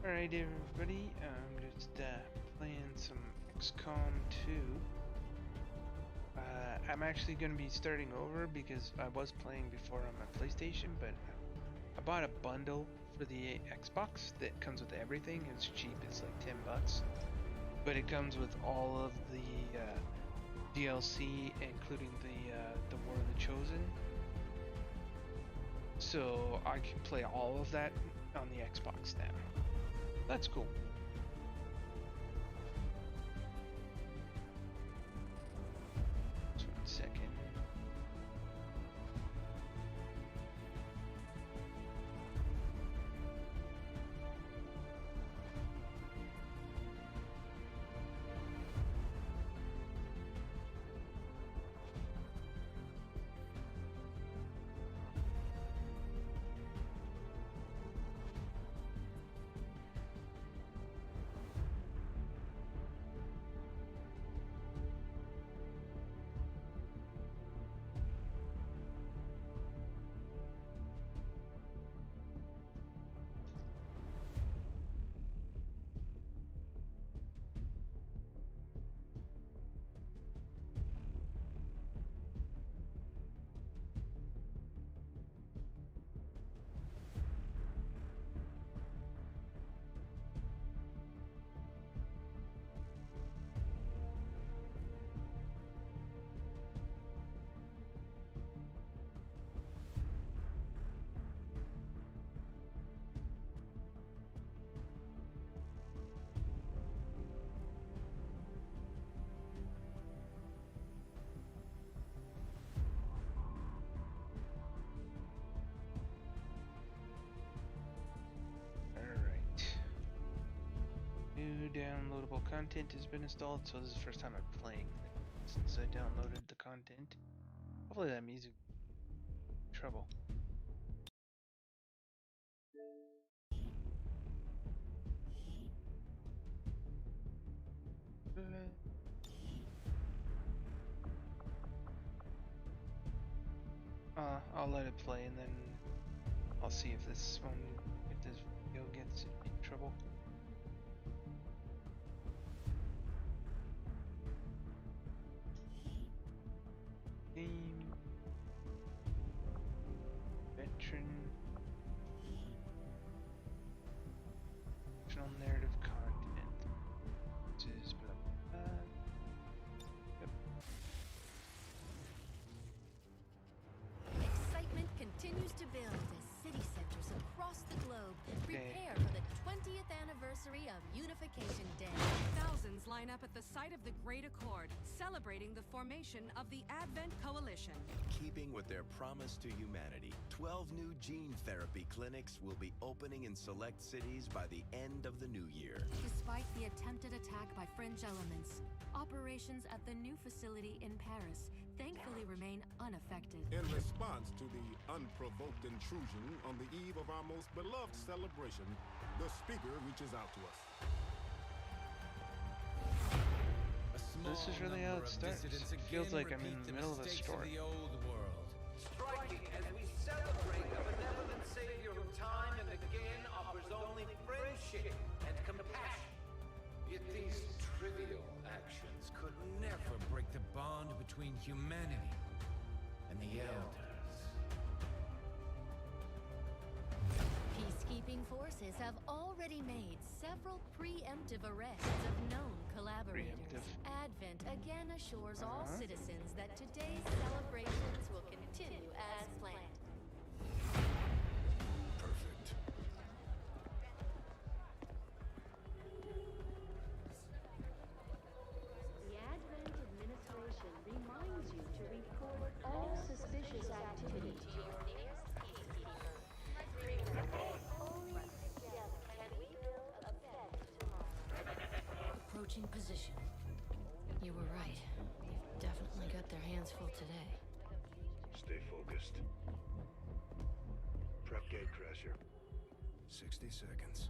Alright everybody, I'm just playing some Xcom 2. I'm actually going to be starting over because I was playing before on my PlayStation, but I bought a bundle for the Xbox that comes with everything. It's cheap, it's like 10 bucks. But it comes with all of the DLC, including the War of the Chosen. So I can play all of that on the Xbox now. That's cool. Just 1 second. New downloadable content has been installed, so this is the first time I'm playing since I downloaded the content. Hopefully that music trouble. I'll let it play and then I'll see if this video gets in trouble. Game. Veteran. Fictional narrative content. This is blah, blah, blah. Yep. Excitement continues to build as city centers across the globe prepare for the 20th anniversary of Unification Day. Thousands line up at the site of the Great Accord, celebrating the formation of the Advent Coalition. Keeping with their promise to humanity, 12 new gene therapy clinics will be opening in select cities by the end of the new year. Despite the attempted attack by fringe elements, operations at the new facility in Paris thankfully remain unaffected. In response to the unprovoked intrusion on the eve of our most beloved celebration, the speaker reaches out to us. This is really how it starts. It feels like I'm in the middle of a story. Striking as we celebrate a benevolent savior who time and again offers only friendship and compassion. Yet these trivial actions could never break the bond between humanity and the elders. Peacekeeping forces have already made several preemptive arrests of known collaborators. Advent again assures all citizens that today's celebrations will continue as planned. Perfect. The Advent administration reminds you to report all suspicious activity to your nearest peacekeeper. Only together can we build a better tomorrow. Approaching position. You were right. They've definitely got their hands full today. Stay focused. Prep gate crasher. 60 seconds.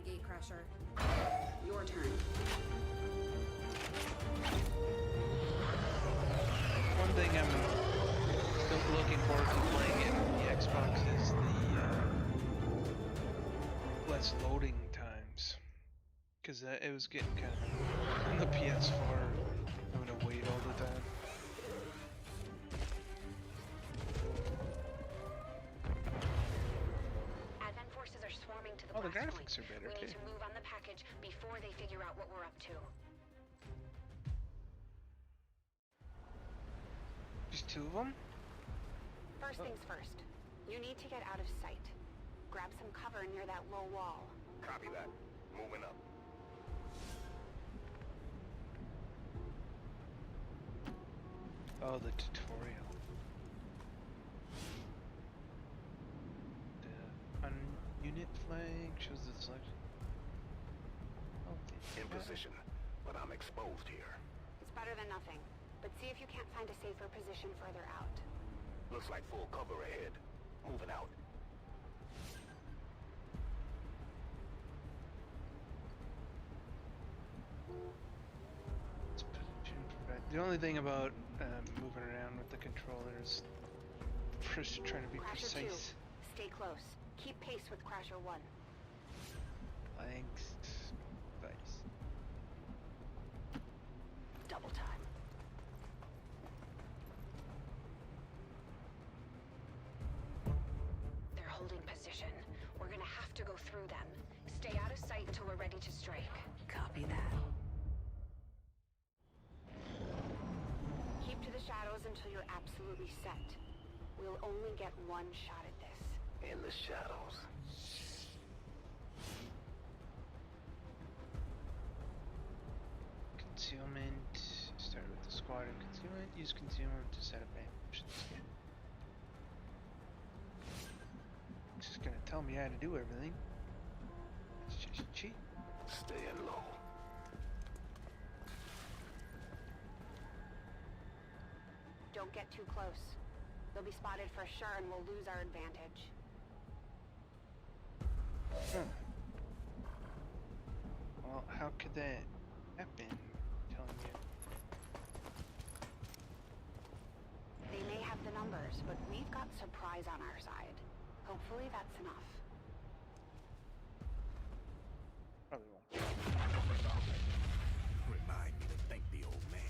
Gatecrasher. Your turn. One thing I'm still looking forward to playing in the Xbox is the less loading times. Because it was getting kind of on the PS4, having to wait all the time. Advent forces are swarming to the Oh, the blast graphics point. are better We too. need to move on the package before they figure out what we're up to. Just two of them? First things first. You need to get out of sight. Grab some cover near that low wall. Copy that. Moving up. Oh, the tutorial. The unit flag shows the selection. Oh, In position, but I'm exposed here. It's better than nothing. But see if you can't find a safer position further out. Looks like full cover ahead. Moving out. It's position perfect. The only thing about moving around with the controller is trying to be Crasher 2, precise. stay close. Keep pace with Crasher 1. Thanks. Nice. Double time. They're holding position. We're gonna have to go through them. Stay out of sight until we're ready to strike. Copy that. Keep to the shadows until you're absolutely set. We'll only get one shot at this. In the shadows. Concealment. Start with the squad and concealment. Use concealment to set up ambush. It's just gonna tell me how to do everything. It's just cheap. Staying low. Don't get too close. They'll be spotted for sure and we'll lose our advantage. Well, how could that happen? Telling you. They may have the numbers, but we've got surprise on our side. Hopefully that's enough. Probably won't. Remind me to thank the old man.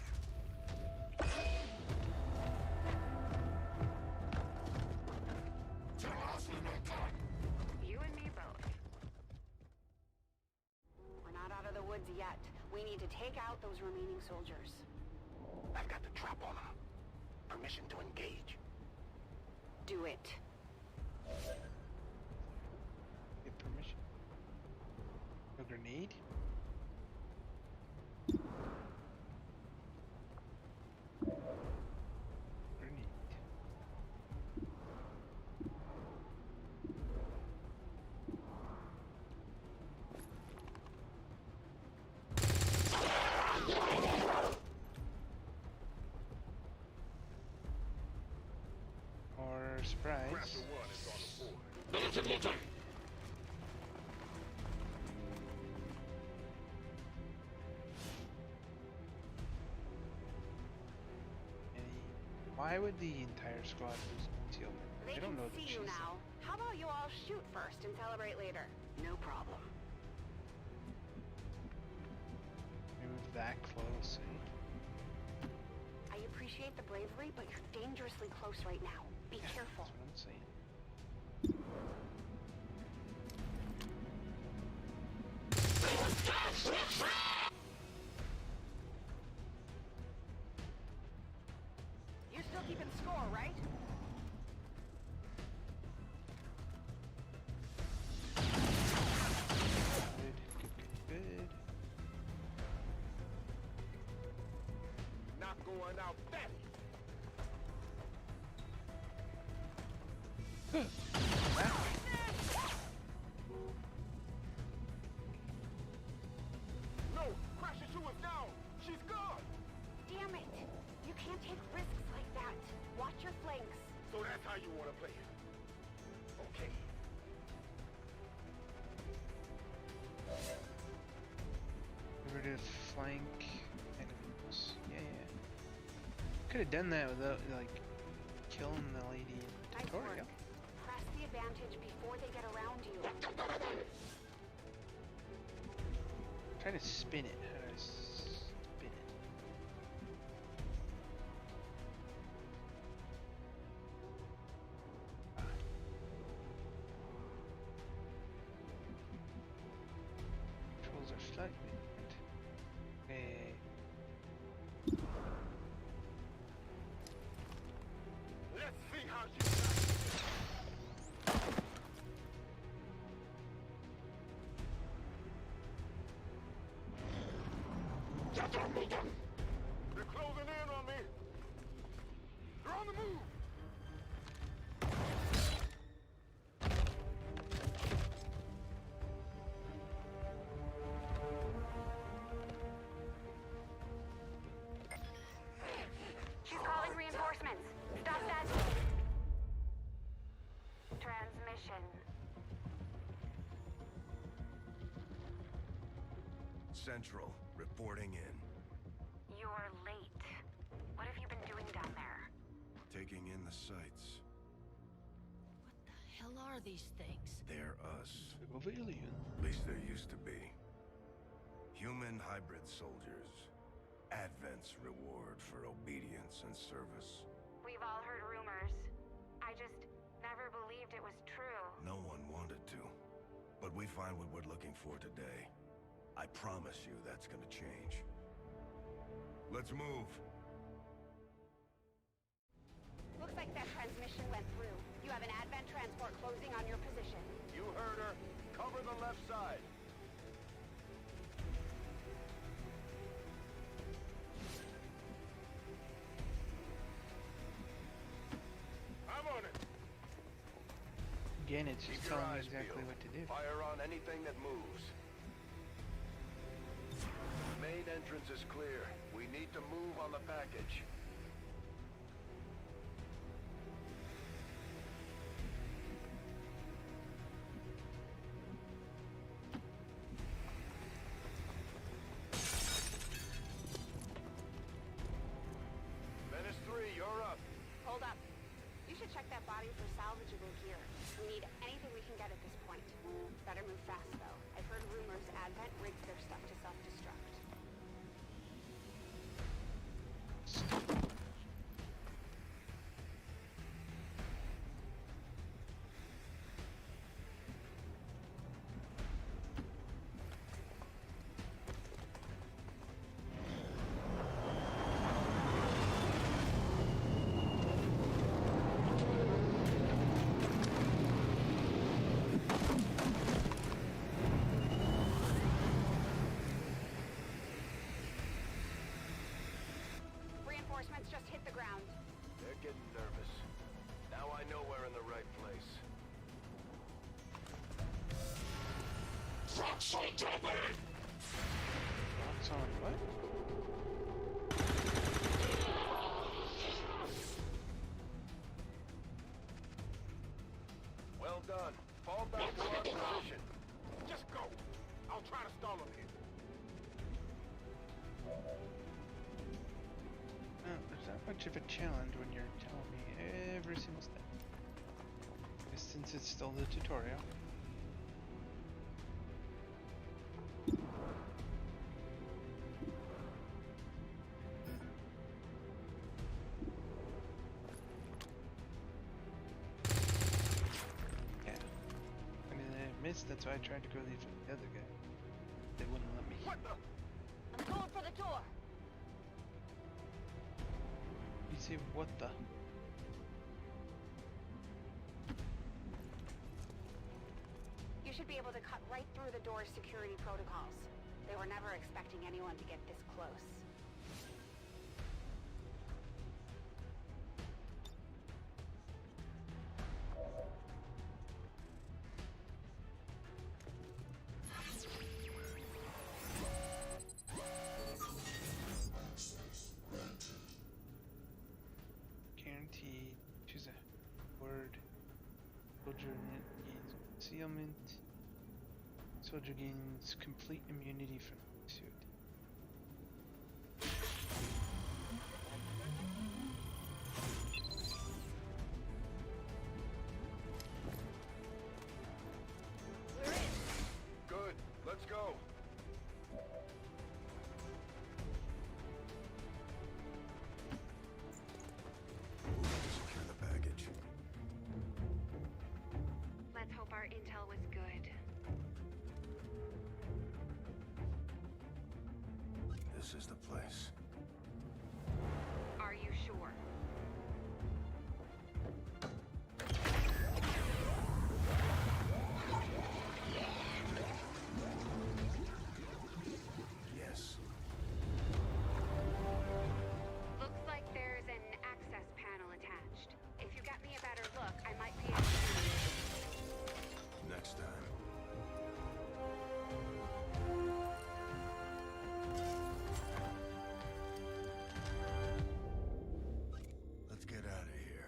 You and me both. We're not out of the woods yet. We need to take out those remaining soldiers. I've got the trap on them. Permission to engage. Do it. Get permission. A grenade? Grenade. Or surprise. Crasher 1 is on the board. Why would the entire squad lose concealment? They I don't can know that see she's you now. How about you all shoot first and celebrate later? No problem. We move that close. Eh? I appreciate the bravery, but you're dangerously close right now. Be careful. That's what I'm saying. You're still keeping score, right? Good. Not going out that. No! Crasher 2 is down! She's gone! Damn it! You can't take risks like that. Watch your flanks. So that's how you want to play it. Okay. flank enemies. Yeah. Could have done that without like killing the lady in the Nice tutorial. work. Press the advantage before they get around you. Try to spin it. How do I spin it? Controls are slightly different. Okay. Let's see how you They're closing in on me. They're on the move. She's calling reinforcements. Stop that. Transmission. Central, reporting in. You're late. What have you been doing down there? Taking in the sights. What the hell are these things? They're us. Civilian. At least there used to be. Human hybrid soldiers. Advent's reward for obedience and service. We've all heard rumors. I just never believed it was true. No one wanted to. But we find what we're looking for today. I promise you that's gonna change. Let's move. Looks like that transmission went through. You have an Advent transport closing on your position. You heard her. Cover the left side. I'm on it. Again, it's just Keep your telling me eyes exactly peeled. what to do. Fire on anything that moves. Main entrance is clear. We need to move on the package. Menace 3, you're up. Hold up. You should check that body for salvageable gear. We need anything we can get at this point. Better move fast, though. I've heard rumors Advent rigs their stuff to self-destruct. Reinforcements just hit the ground. They're getting nervous. Now I know we're in the right place. Rocks on what? Well done. Fall back to our position. Just go. I'll try to stall him here. Oh, there's not much of a challenge when you're telling me every single step. Since it's still the tutorial. Yeah. I mean, I missed, that's why I tried to go leave the other guy. They wouldn't let me. What the? I'm going for the door. You see, what the? You should be able to cut right through the door's security protocols. They were never expecting anyone to get this close. Guaranteed. Choose a word. Soldier gains concealment. Soldier gains complete immunity from the suit. This is the place. Are you sure? Yes. Looks like there's an access panel attached. If you get me a better look, I might be able to... Next time. Let's get out of here.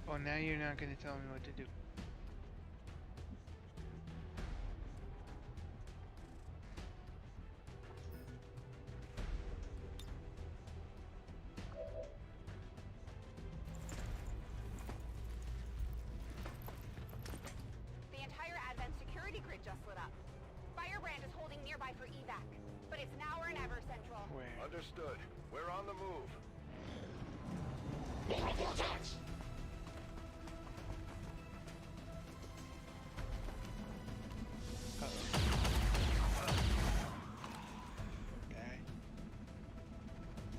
Oh, now you're not going to tell me what to do. The entire Advent security grid just lit up. Firebrand is holding nearby for evac, but it's now or never, Central. Where? Understood. We're on the move. Okay.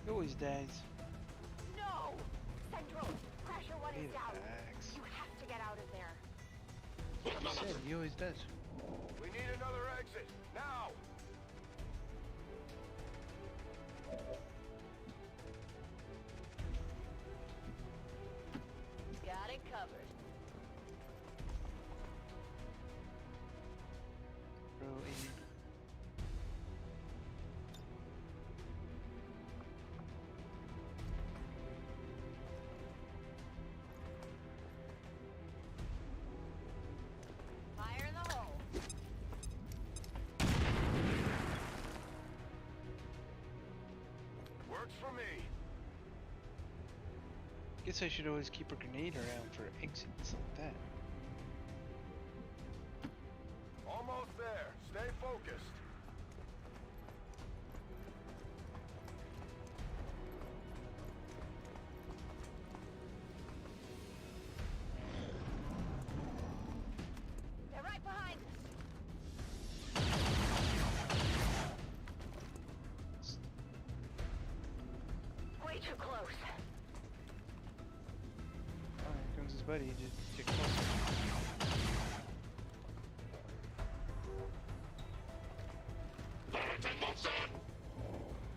He always dies. No! Central, Crasher 1 is down. Relax. You have to get out of there. He said he always does. We need another exit. Now! Got it covered. Bro, in. Fire in the hole. Works for me. Guess I should always keep a grenade around for exits like that. Almost there. Stay focused. They're right behind us. Way too close. Oh, here comes his buddy. Just get closer.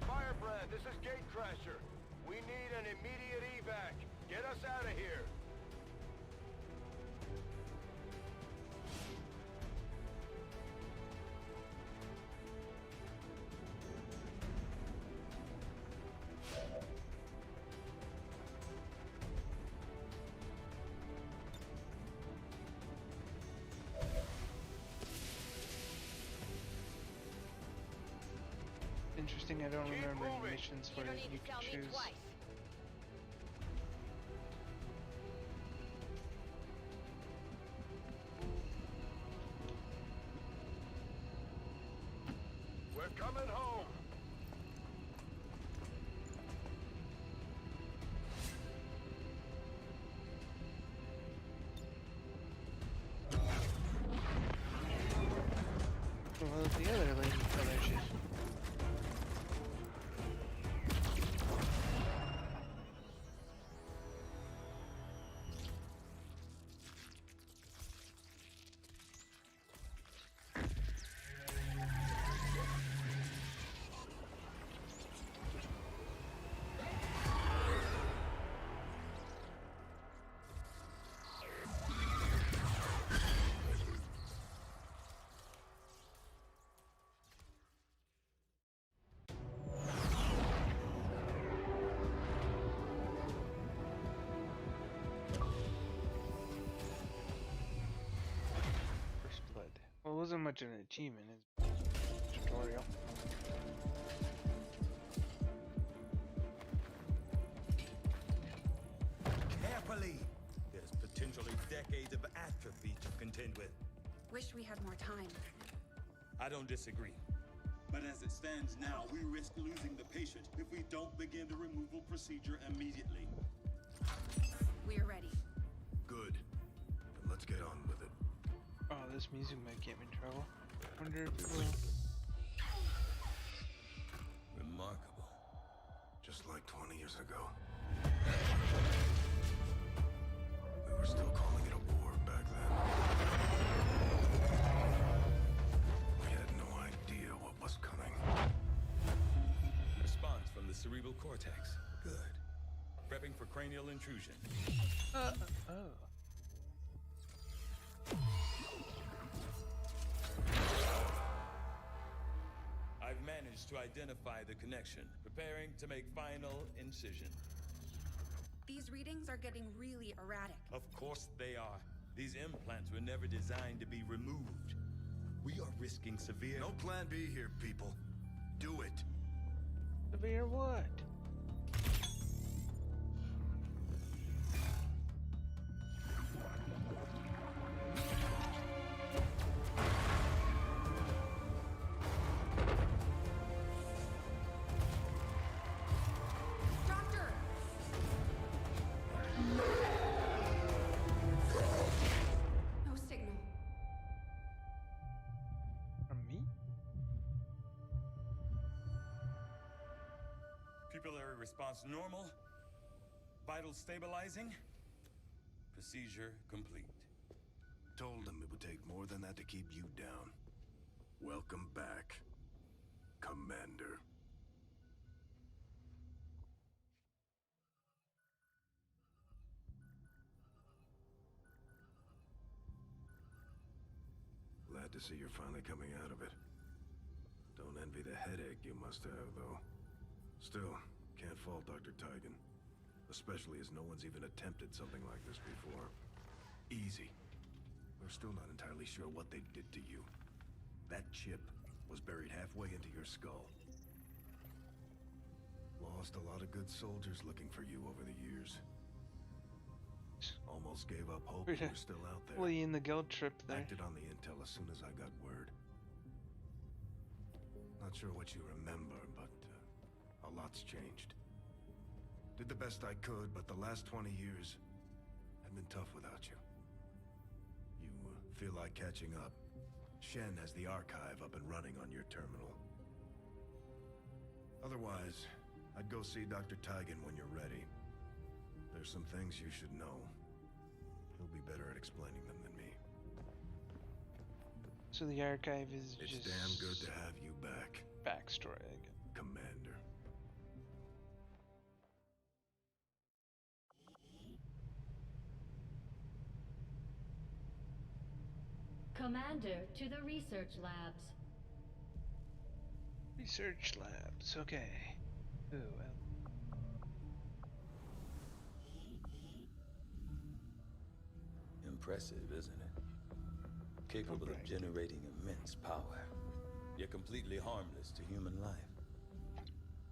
Firebrand, this is Gatecrasher. We need an immediate evac. Get us out of here. Interesting, I don't Keep remember any moving. missions You where don't need you to can tell me choose. twice. We're coming home. Well, the other lady, oh, there she is. First blood. Well, it wasn't much of an achievement. It's a tutorial. Carefully! There's potentially decades of atrophy to contend with. Wish we had more time. I don't disagree. But as it stands now, we risk losing the patient if we don't begin the removal procedure immediately. We're ready. Good. Then let's get on with it. Oh, this music might get me in trouble. Wonder if it will. Remarkable. Just like 20 years ago. We were still calling it a war back then. We had no idea what was coming. Response from the cerebral cortex. Good. Prepping for cranial intrusion. Oh. I've managed to identify the connection, preparing to make final incision. These readings are getting really erratic. Of course they are. These implants were never designed to be removed. We are risking severe... No plan B here, people. Do it. Severe what? Doctor! No signal. From me? Pupillary response normal. Vital stabilizing. Procedure complete. Told them it would take more than that to keep you down. Welcome back, Commander. Glad to see you're finally coming out of it. Don't envy the headache you must have, though. Still, can't fault Dr. Tigan. Especially as no one's even attempted something like this before. Easy. We're still not entirely sure what they did to you. That chip was buried halfway into your skull. Lost a lot of good soldiers looking for you over the years. Almost gave up hope you were still out there. Fully in the guilt trip there. Acted on the intel as soon as I got word. Not sure what you remember, but a lot's changed. Did the best I could, but the last 20 years have been tough without you. You feel like catching up. Shen has the archive up and running on your terminal. Otherwise, I'd go see Dr. Tigan when you're ready. There's some things you should know. He'll be better at explaining them than me. So the archive is It's just damn good to have you back, backstory, I guess. Commander. Commander, to the research labs. Research labs, okay. Oh, well. Impressive, isn't it? Capable of generating immense power, yet completely harmless to human life.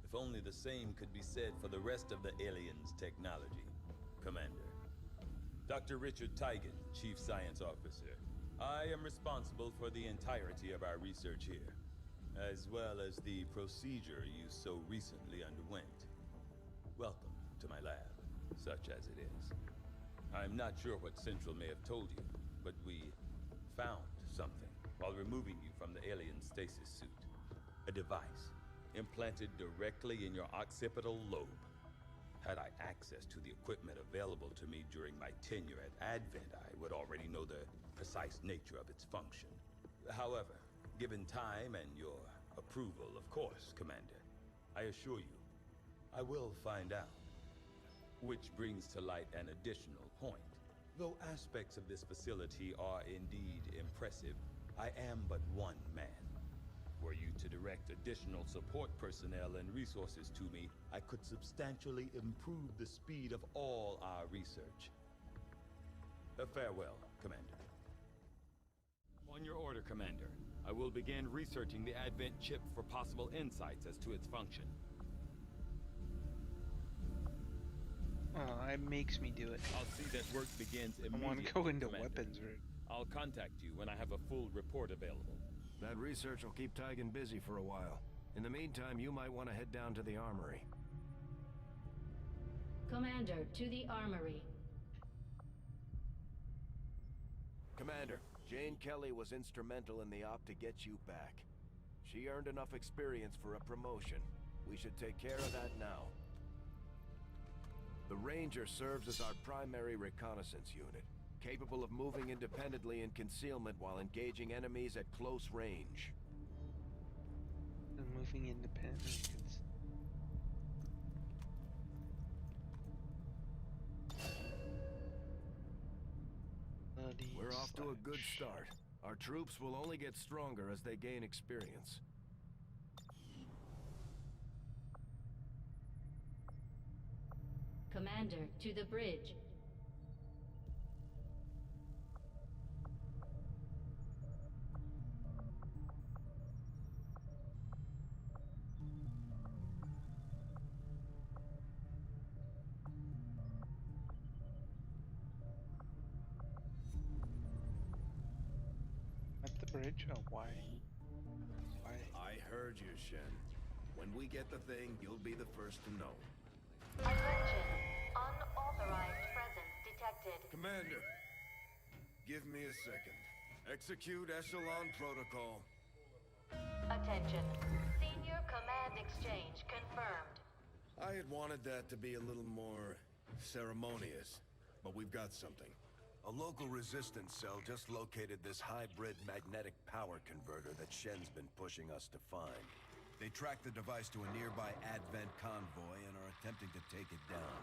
If only the same could be said for the rest of the aliens' technology, Commander. Dr. Richard Tigan, Chief Science Officer. I am responsible for the entirety of our research here, as well as the procedure you so recently underwent. Welcome to my lab, such as it is. I'm not sure what Central may have told you, but we found something while removing you from the alien stasis suit. A device implanted directly in your occipital lobe. Had I access to the equipment available to me during my tenure at Advent, I would already know the precise nature of its function. However, given time and your approval, of course, Commander, I assure you, I will find out. Which brings to light an additional point. Though aspects of this facility are indeed impressive, I am but one man. Were you to direct additional support personnel and resources to me, I could substantially improve the speed of all our research. Farewell, Commander. On your order, Commander. I will begin researching the Advent chip for possible insights as to its function. Oh, it makes me do it. I'll see that work begins immediately, I want to go into Commander. weapons route. I'll contact you when I have a full report available. That research will keep Tygan busy for a while. In the meantime, you might want to head down to the armory. Commander, to the armory. Commander, Jane Kelly was instrumental in the op to get you back. She earned enough experience for a promotion. We should take care of that now. The Ranger serves as our primary reconnaissance unit, capable of moving independently in concealment while engaging enemies at close range. Moving independently. We're off to a good start. Our troops will only get stronger as they gain experience. Commander, to the bridge. At the bridge? Oh, why? Why? I heard you, Shen. When we get the thing, you'll be the first to know. Attention. Unauthorized presence detected. Commander, give me a second. Execute Echelon Protocol. Attention. Senior command exchange confirmed. I had wanted that to be a little more ceremonious, but we've got something. A local resistance cell just located this hybrid magnetic power converter that Shen's been pushing us to find. They tracked the device to a nearby Advent convoy and are attempting to take it down.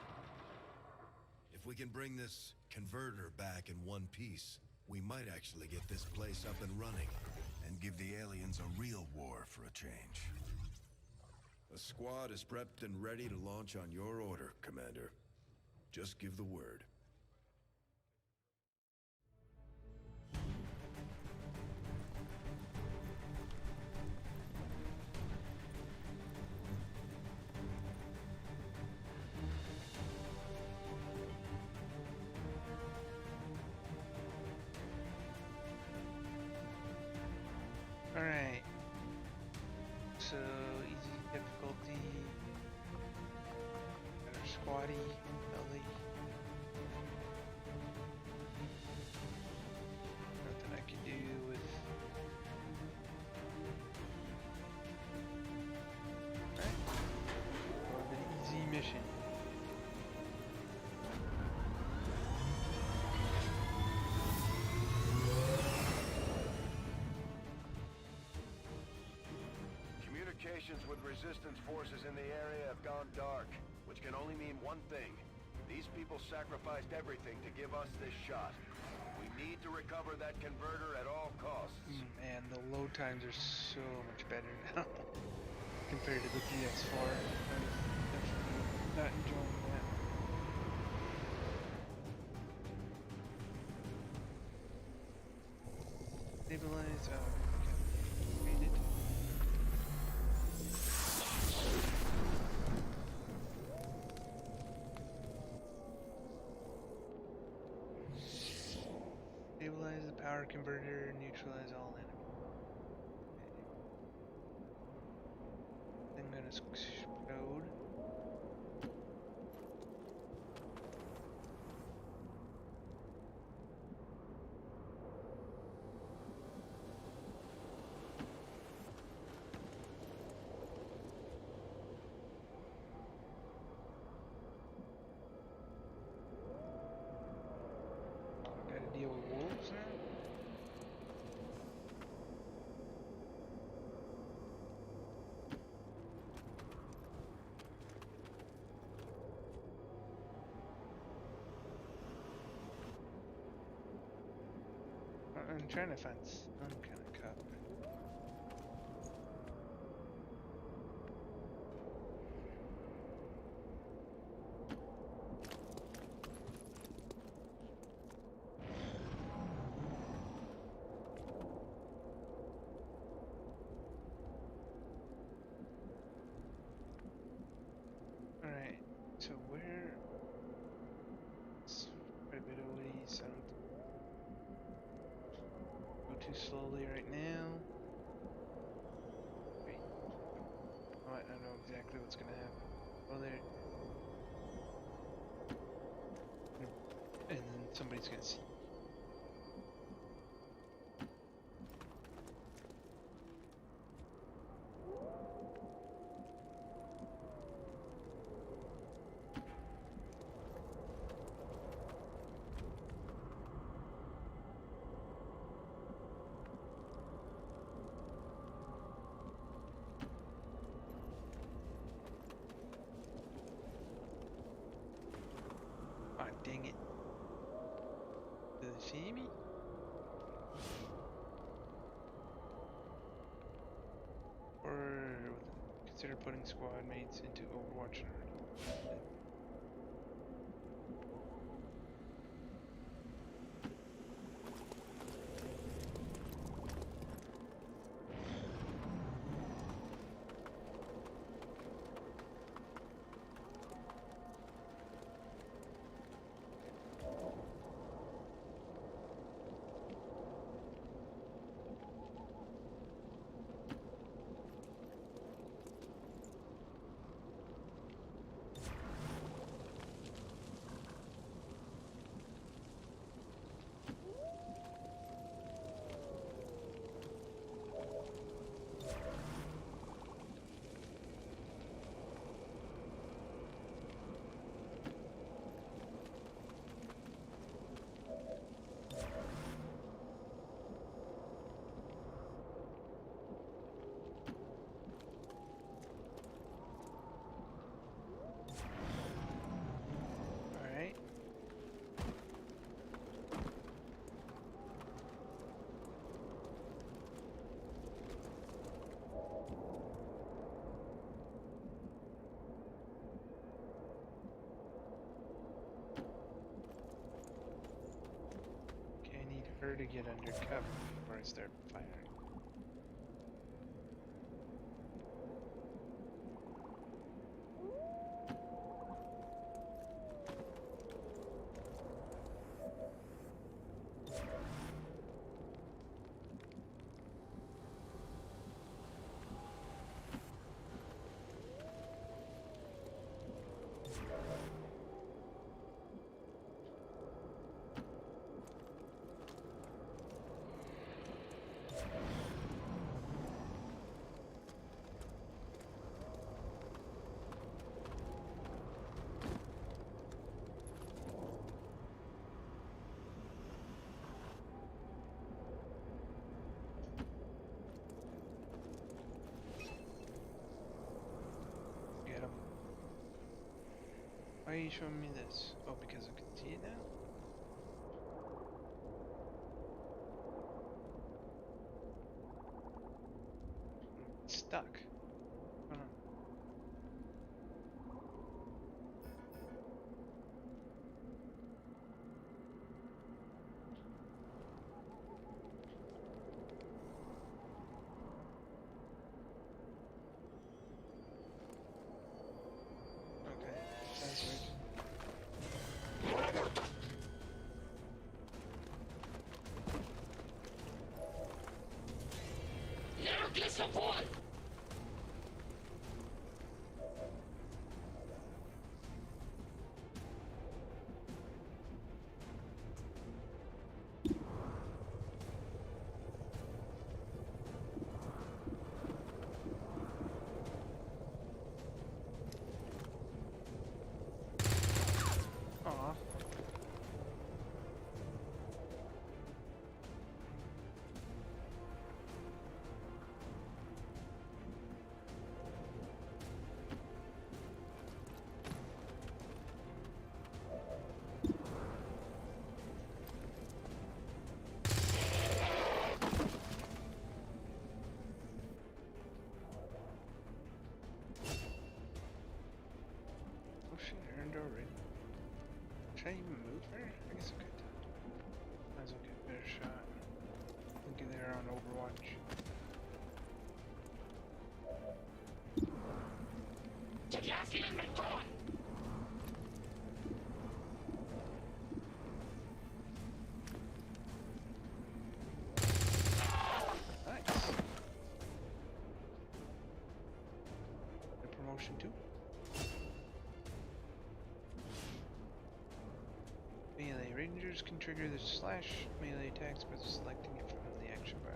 If we can bring this converter back in one piece, we might actually get this place up and running and give the aliens a real war for a change. The squad is prepped and ready to launch on your order, Commander. Just give the word. Alright. So, easy difficulty. Got our squatty, belly. Nothing I can do with... Alright. More of an easy mission. Communications with resistance forces in the area have gone dark, which can only mean one thing. These people sacrificed everything to give us this shot. We need to recover that converter at all costs. Man, the load times are so much better now compared to the DS4. I'm definitely not enjoying that. Stabilize, okay. Rated. Stabilize the power converter, neutralize all enemies. Okay. I'm gonna explode. Gotta deal with wolves now? I'm trying to find some kind of cup. Alright, so where... It's quite a bit of ways. I don't go too slowly right now. I know exactly what's gonna happen. Well, there. And then somebody's gonna see. Ah, dang it. Did they see me? Or consider putting squad mates into Overwatch already. Alright. Okay, I need her to get under cover before I start firing. Get him. Why are you showing me this? Oh, because I can see it now? It's stuck. Oh no. Okay, that's weird. Never disappoint! Aw. Oh shit, I earned already. Should I even move her? I guess I could. Might as well get a better shot. Look at there on Overwatch. Nice. potion too. Melee rangers can trigger the slash melee attacks by selecting it from the action bar.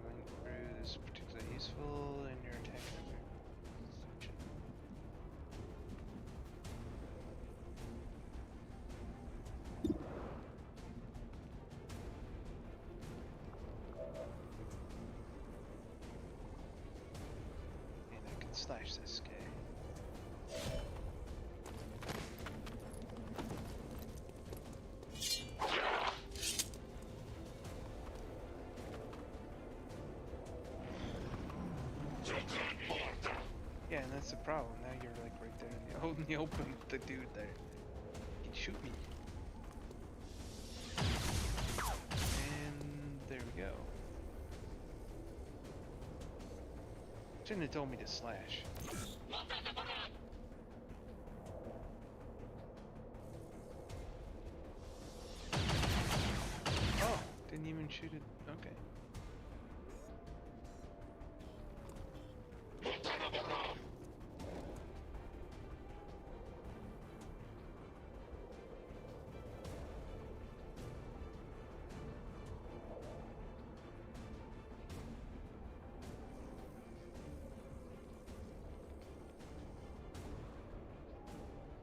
Going through this is particularly useful in your attack effect. Slash this guy. Yeah, and that's the problem. Now you're like right there in the open with the dude there. He can shoot me. And there we go. Shouldn't have told me to slash. Oh, didn't even shoot it. Okay.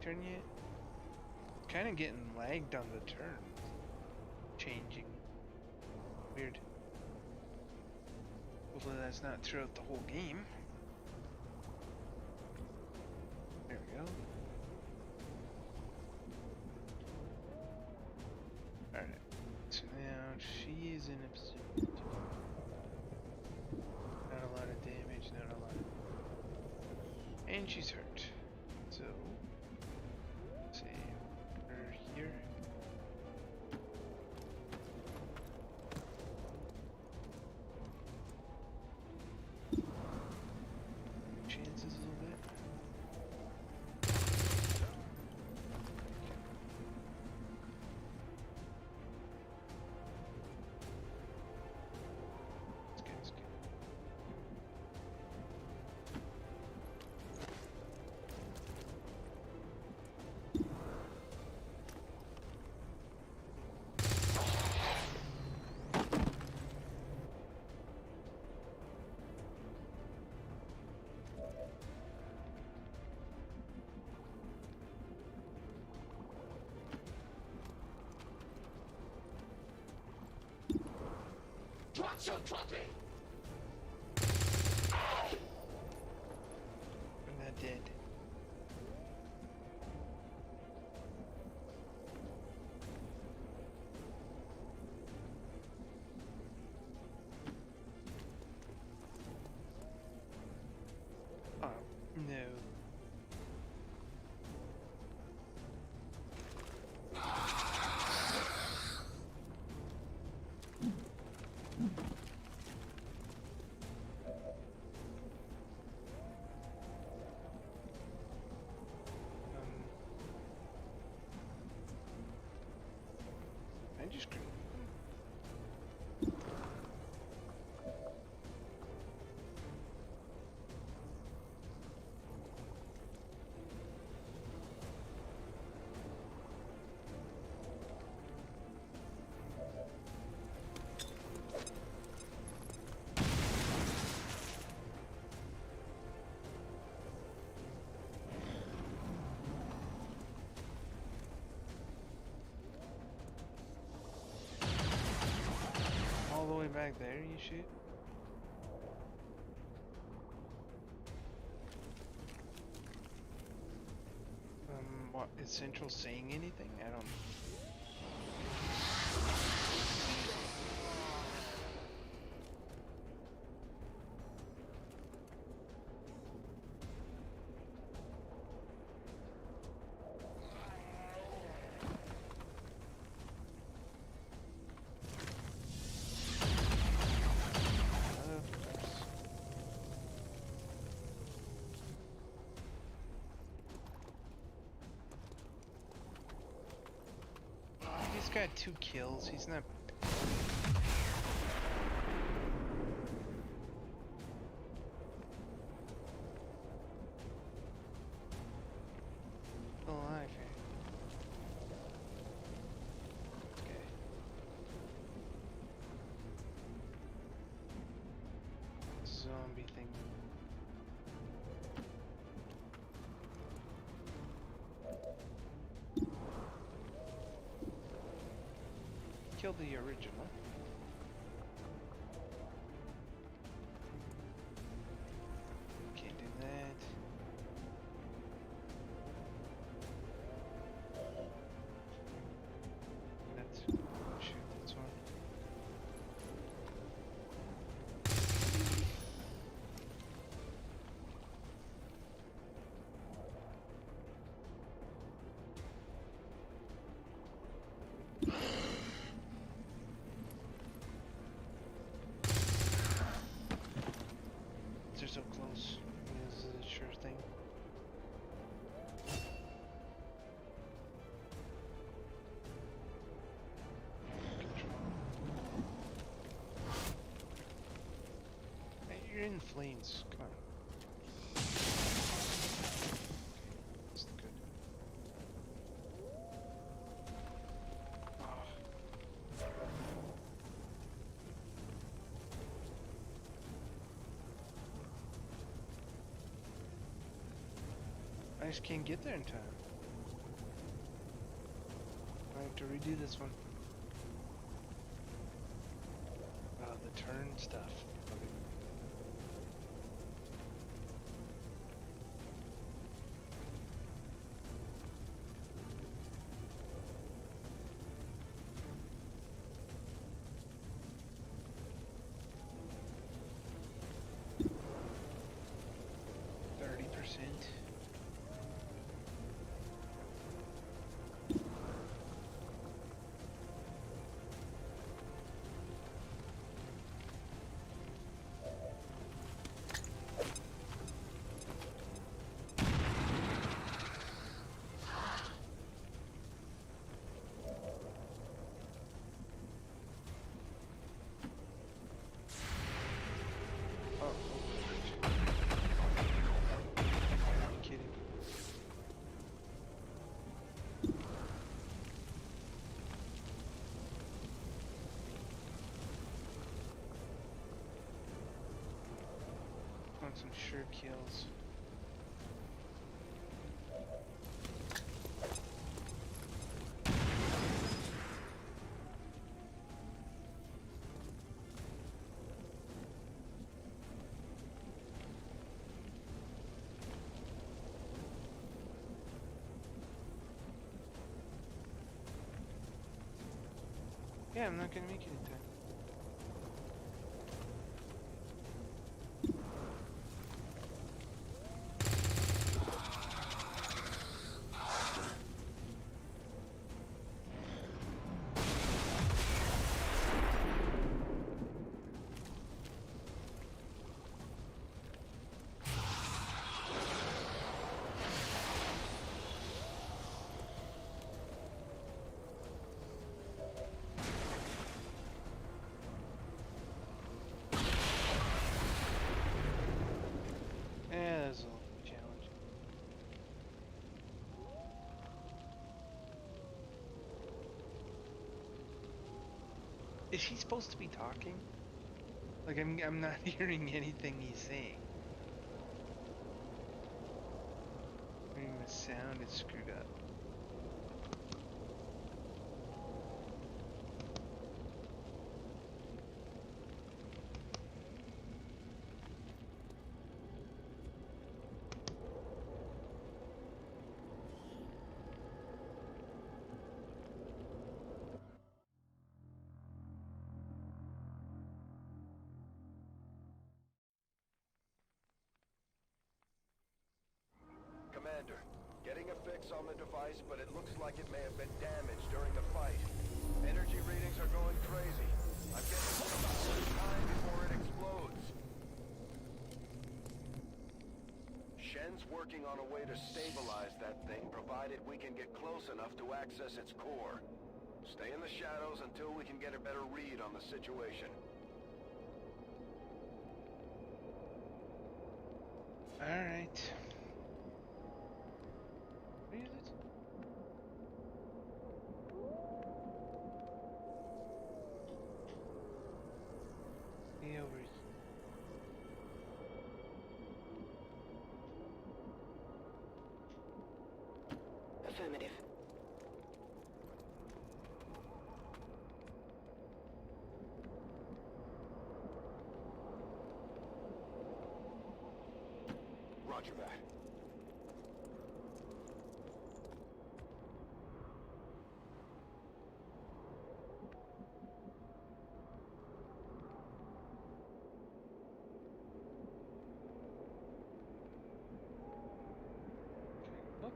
Turn yet? Kind of getting lagged on the turn. Changing. Weird. Hopefully that's not throughout the whole game. There we go. Alright. So now she is in a position. Not a lot of damage, not a lot of... And she's hurt. So... see her here. Chances a little bit. It's good, it's good. I'm not dead. Oh, no. I just grew. All the way back there, you shoot? What, is Central saying anything? I don't... He's got 2 kills. He's not... kill the original. Can't do that. Let's shoot this one. They're so close. This is a sure thing. Hey, you're in flames. Come on. That's good. Ah. I just can't get there in time. I have to redo this one. The turn stuff. Okay. Some sure kills. Yeah, I'm not gonna make it in time. Is he supposed to be talking? Like I'm not hearing anything he's saying. Maybe the sound is screwed up. Commander, getting a fix on the device, but it looks like it may have been damaged during the fight. Energy readings are going crazy. I'm getting time before it explodes. Shen's working on a way to stabilize that thing, provided we can get close enough to access its core. Stay in the shadows until we can get a better read on the situation. All right. Where is it? Way over here. Affirmative. Roger that. Up.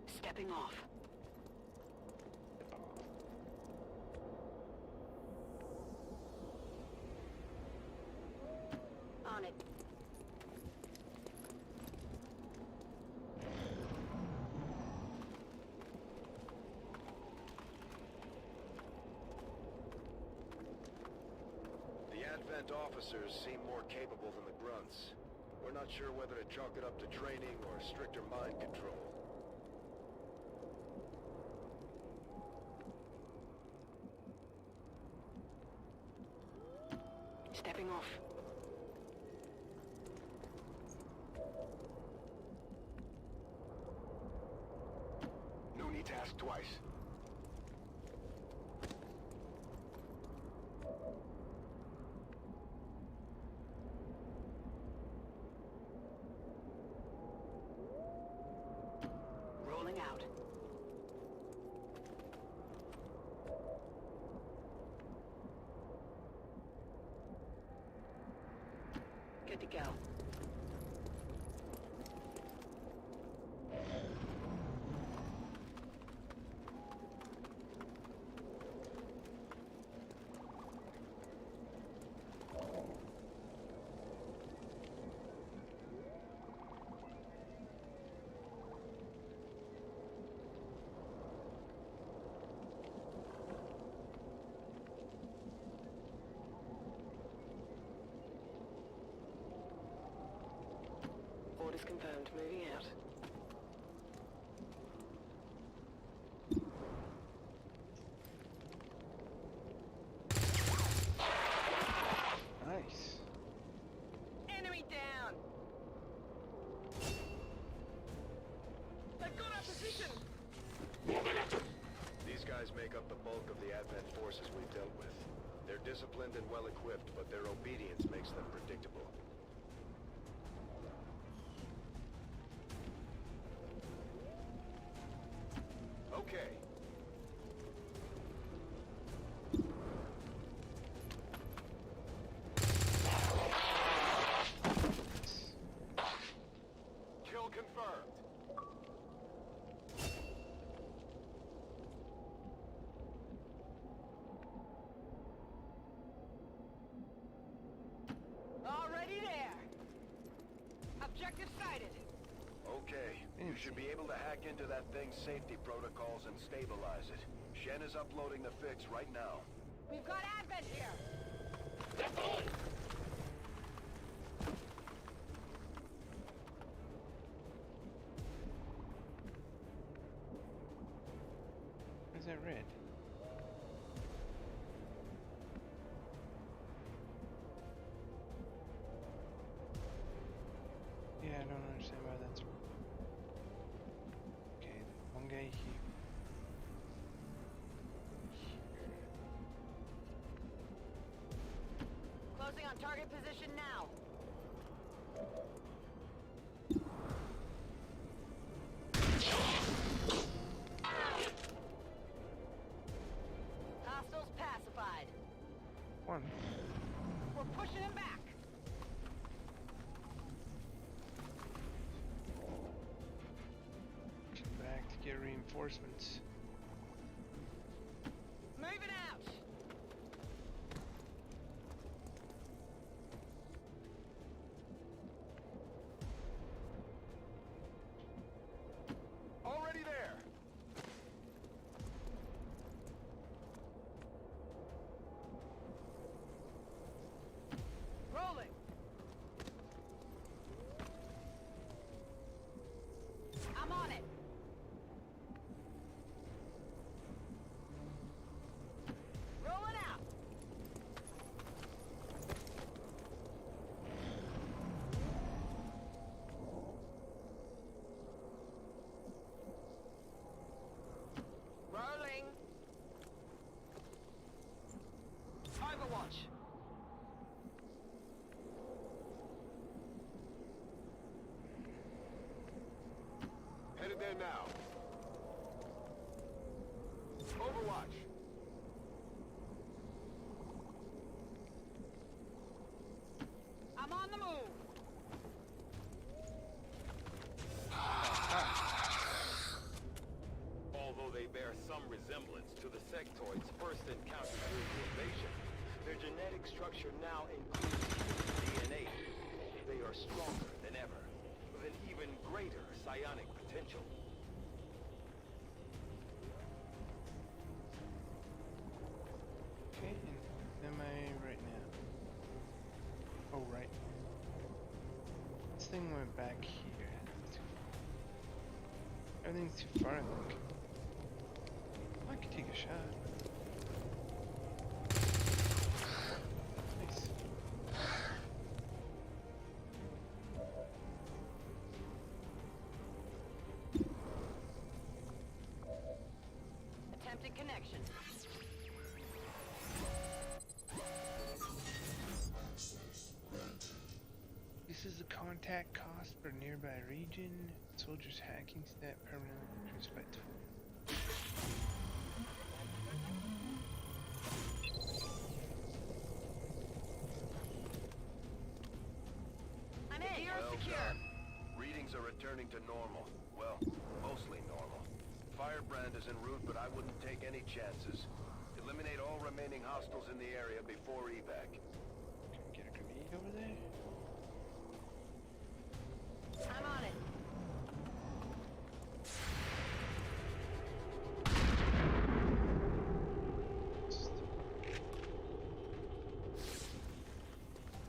Stepping off. On it. The Advent officers seem more capable than the grunts. We're not sure whether to chalk it up to training or stricter mind control. Stepping off. No need to ask twice. Rolling out. Good to go. Orders confirmed. Moving out. Nice. Enemy down. They've got our position. These guys make up the bulk of the Advent forces we've dealt with. They're disciplined and well-equipped, but their obedience makes them predictable. Okay. Kill confirmed. Already there. Objective sighted. Okay, you should be able to hack into that thing's safety protocols and stabilize it. Shen is uploading the fix right now. We've got Advent here. Where's that red? Yeah, I don't understand why that's... Okay, one guy here. Closing on target position now. Hostiles pacified. One. We're pushing him back. Come back to get reinforcements. Moving out. Already there. Rolling. I'm on it. Overwatch. Headed there now. Overwatch. I'm on the move. Although they bear some resemblance to the sectoids first encountered during the invasion, their genetic structure now includes human DNA. They are stronger than ever, with an even greater psionic potential. Okay, and am I right now? Oh, right. This thing went back here. Everything's too far, I think. I could take a shot. Nice. Attempted connection. This is the contact cost per nearby region. Soldiers hacking stat permanently increased by 12. I'm in. Gear Well secure. done. Readings are returning to normal. Well, mostly normal. Firebrand is en route, but I wouldn't take any chances. Eliminate all remaining hostiles in the area before evac. Can we get a grenade over there? I'm on it.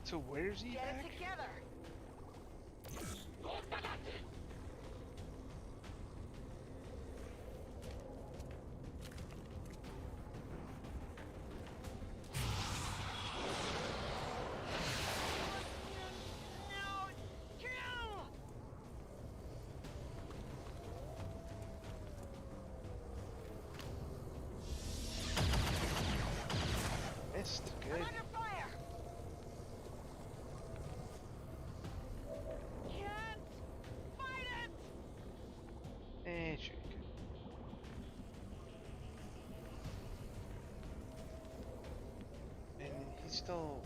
So where's he Get back? it together. No, kill! Missed. I'm Good. under fire. Can't fight it. Sure you could. And he's still.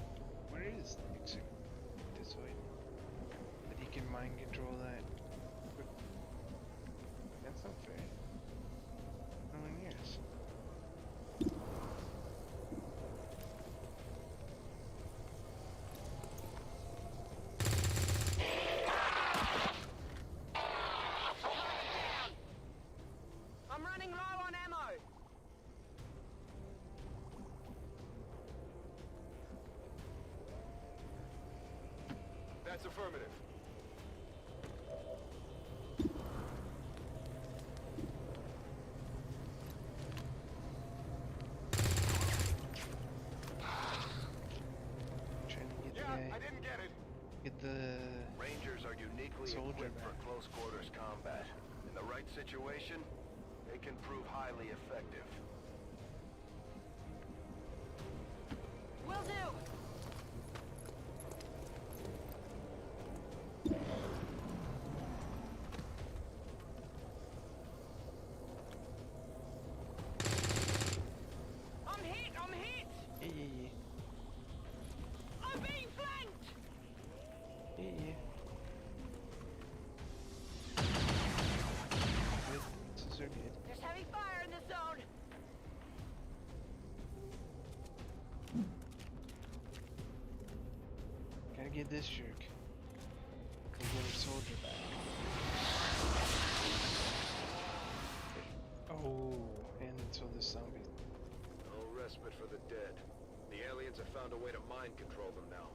Where is the exit? This way. That he can mind control that. But that's not fair. No one is. I'm running low on ammo. That's affirmative. Trying to get Yeah, the I guy. didn't get it. Get the. Rangers are uniquely Soldier equipped for back. close quarters combat. In the right situation, they can prove highly effective. Will do. I'm hit. I'm hit. Yeah, yeah, yeah. I'm being flanked. Yeah, yeah. Good. This are good. There's heavy fire in the zone. Gotta get this jerk. Go get our soldier back. Oh, and so the zombie. No respite for the dead. The aliens have found a way to mind control them now.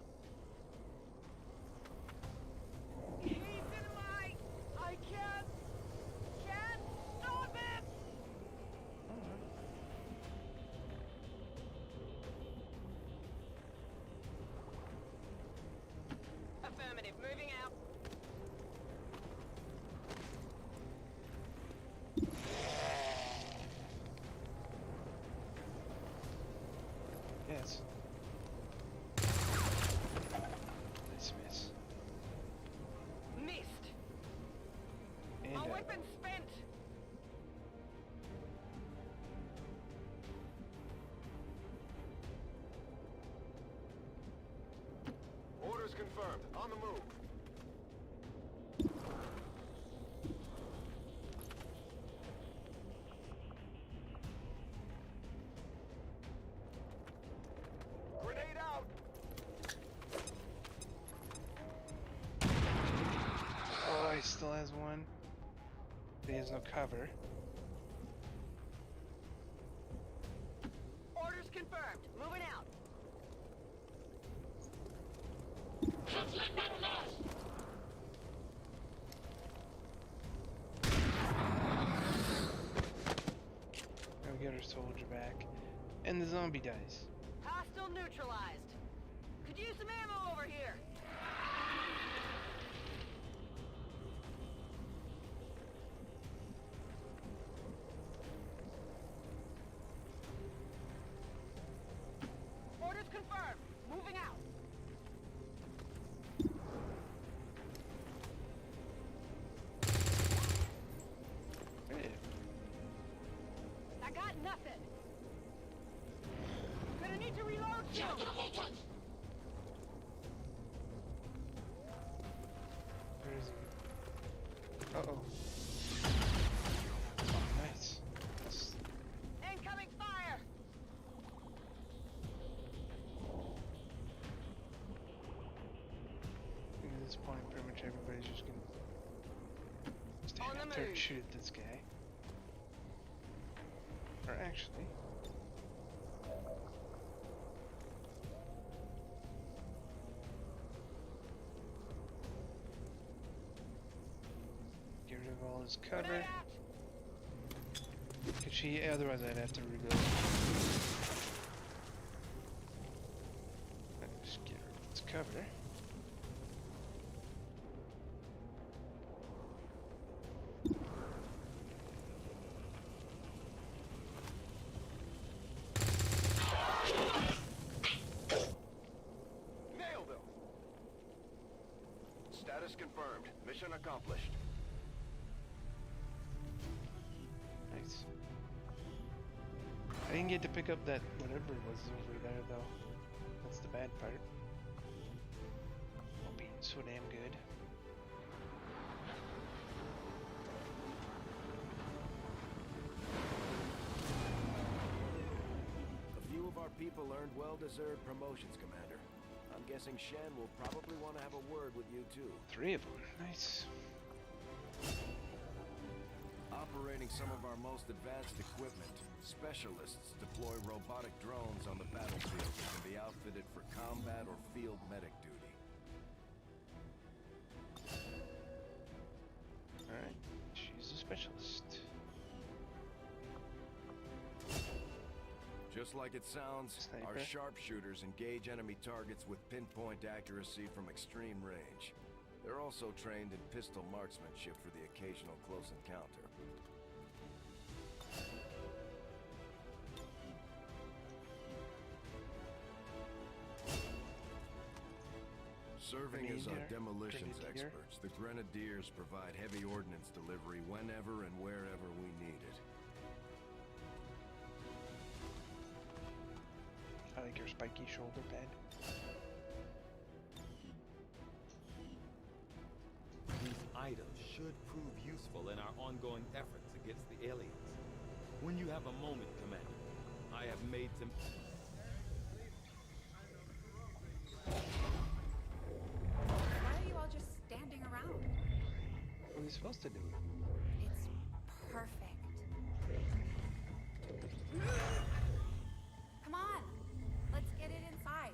He's in light. I can't stop it. Affirmative. Moving out. Yes. spent! Orders confirmed. On the move. Grenade out! Oh, he still has one. But he has no cover. Orders confirmed. Moving out. Now we get our soldier back. And the zombie dies. Hostile neutralized. Could use some ammo over here. Orders confirmed. Moving out. Hey, I got nothing. Gonna need to reload soon. where is he? Uh-oh. Oh, nice. That's- Incoming fire. I think at this point, pretty much everybody's just gonna stand On the out there and move. shoot at this guy. Or actually, get rid of all his cover. Grenade out. Cause otherwise I'd have to reload. Just get rid of its cover. Nailed him! Status confirmed. Mission accomplished. Nice. I didn't get to pick up that whatever was over there though. That's the bad part. Not being so damn good. A few of our people earned well-deserved promotions, Commander. I'm guessing Shen will probably want to have a word with you, too. 3 of them. Nice. Operating some of our most advanced equipment, specialists deploy robotic drones on the battlefield that can be outfitted for combat or field medic duty. Alright. She's a specialist. Just like it sounds, our Sniper. sharpshooters engage enemy targets with pinpoint accuracy from extreme range. They're also trained in pistol marksmanship for the occasional close encounter. Serving as our Grenadier? demolitions Grenadier? experts, the Grenadiers provide heavy ordnance delivery whenever and wherever we need it. I like your spiky shoulder pad. These items should prove useful in our ongoing efforts against the aliens. When you have a moment, Commander, I have made some... Why are you all just standing around? What are we supposed to do? It's perfect. Come on, let's get it inside.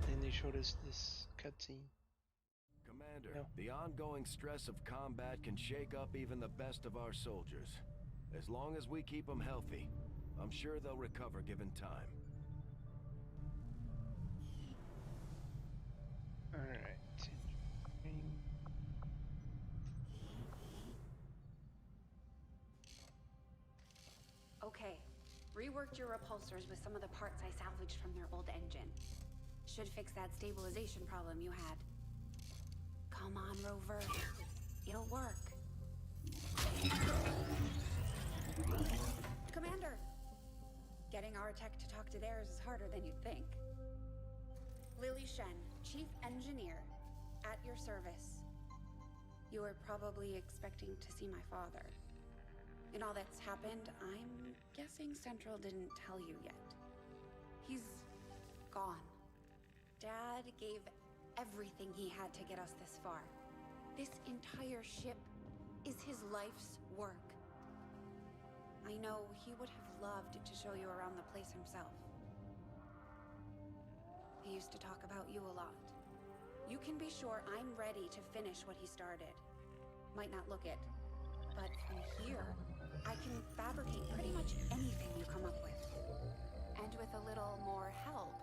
Then they showed us this cutscene. Commander, No. the ongoing stress of combat can shake up even the best of our soldiers. As long as we keep them healthy, I'm sure they'll recover given time. Alright. Okay, reworked your repulsors with some of the parts I salvaged from their old engine. Should fix that stabilization problem you had. Come on, Rover. It'll work. Commander! Getting our tech to talk to theirs is harder than you'd think. Lily Shen, Chief Engineer, at your service. You were probably expecting to see my father. In all that's happened, I'm guessing Central didn't tell you yet. He's gone. Dad gave everything he had to get us this far. This entire ship is his life's work. I know he would have loved to show you around the place himself. He used to talk about you a lot. You can be sure I'm ready to finish what he started. Might not look it, but from here, I can fabricate pretty much anything you come up with. And with a little more help,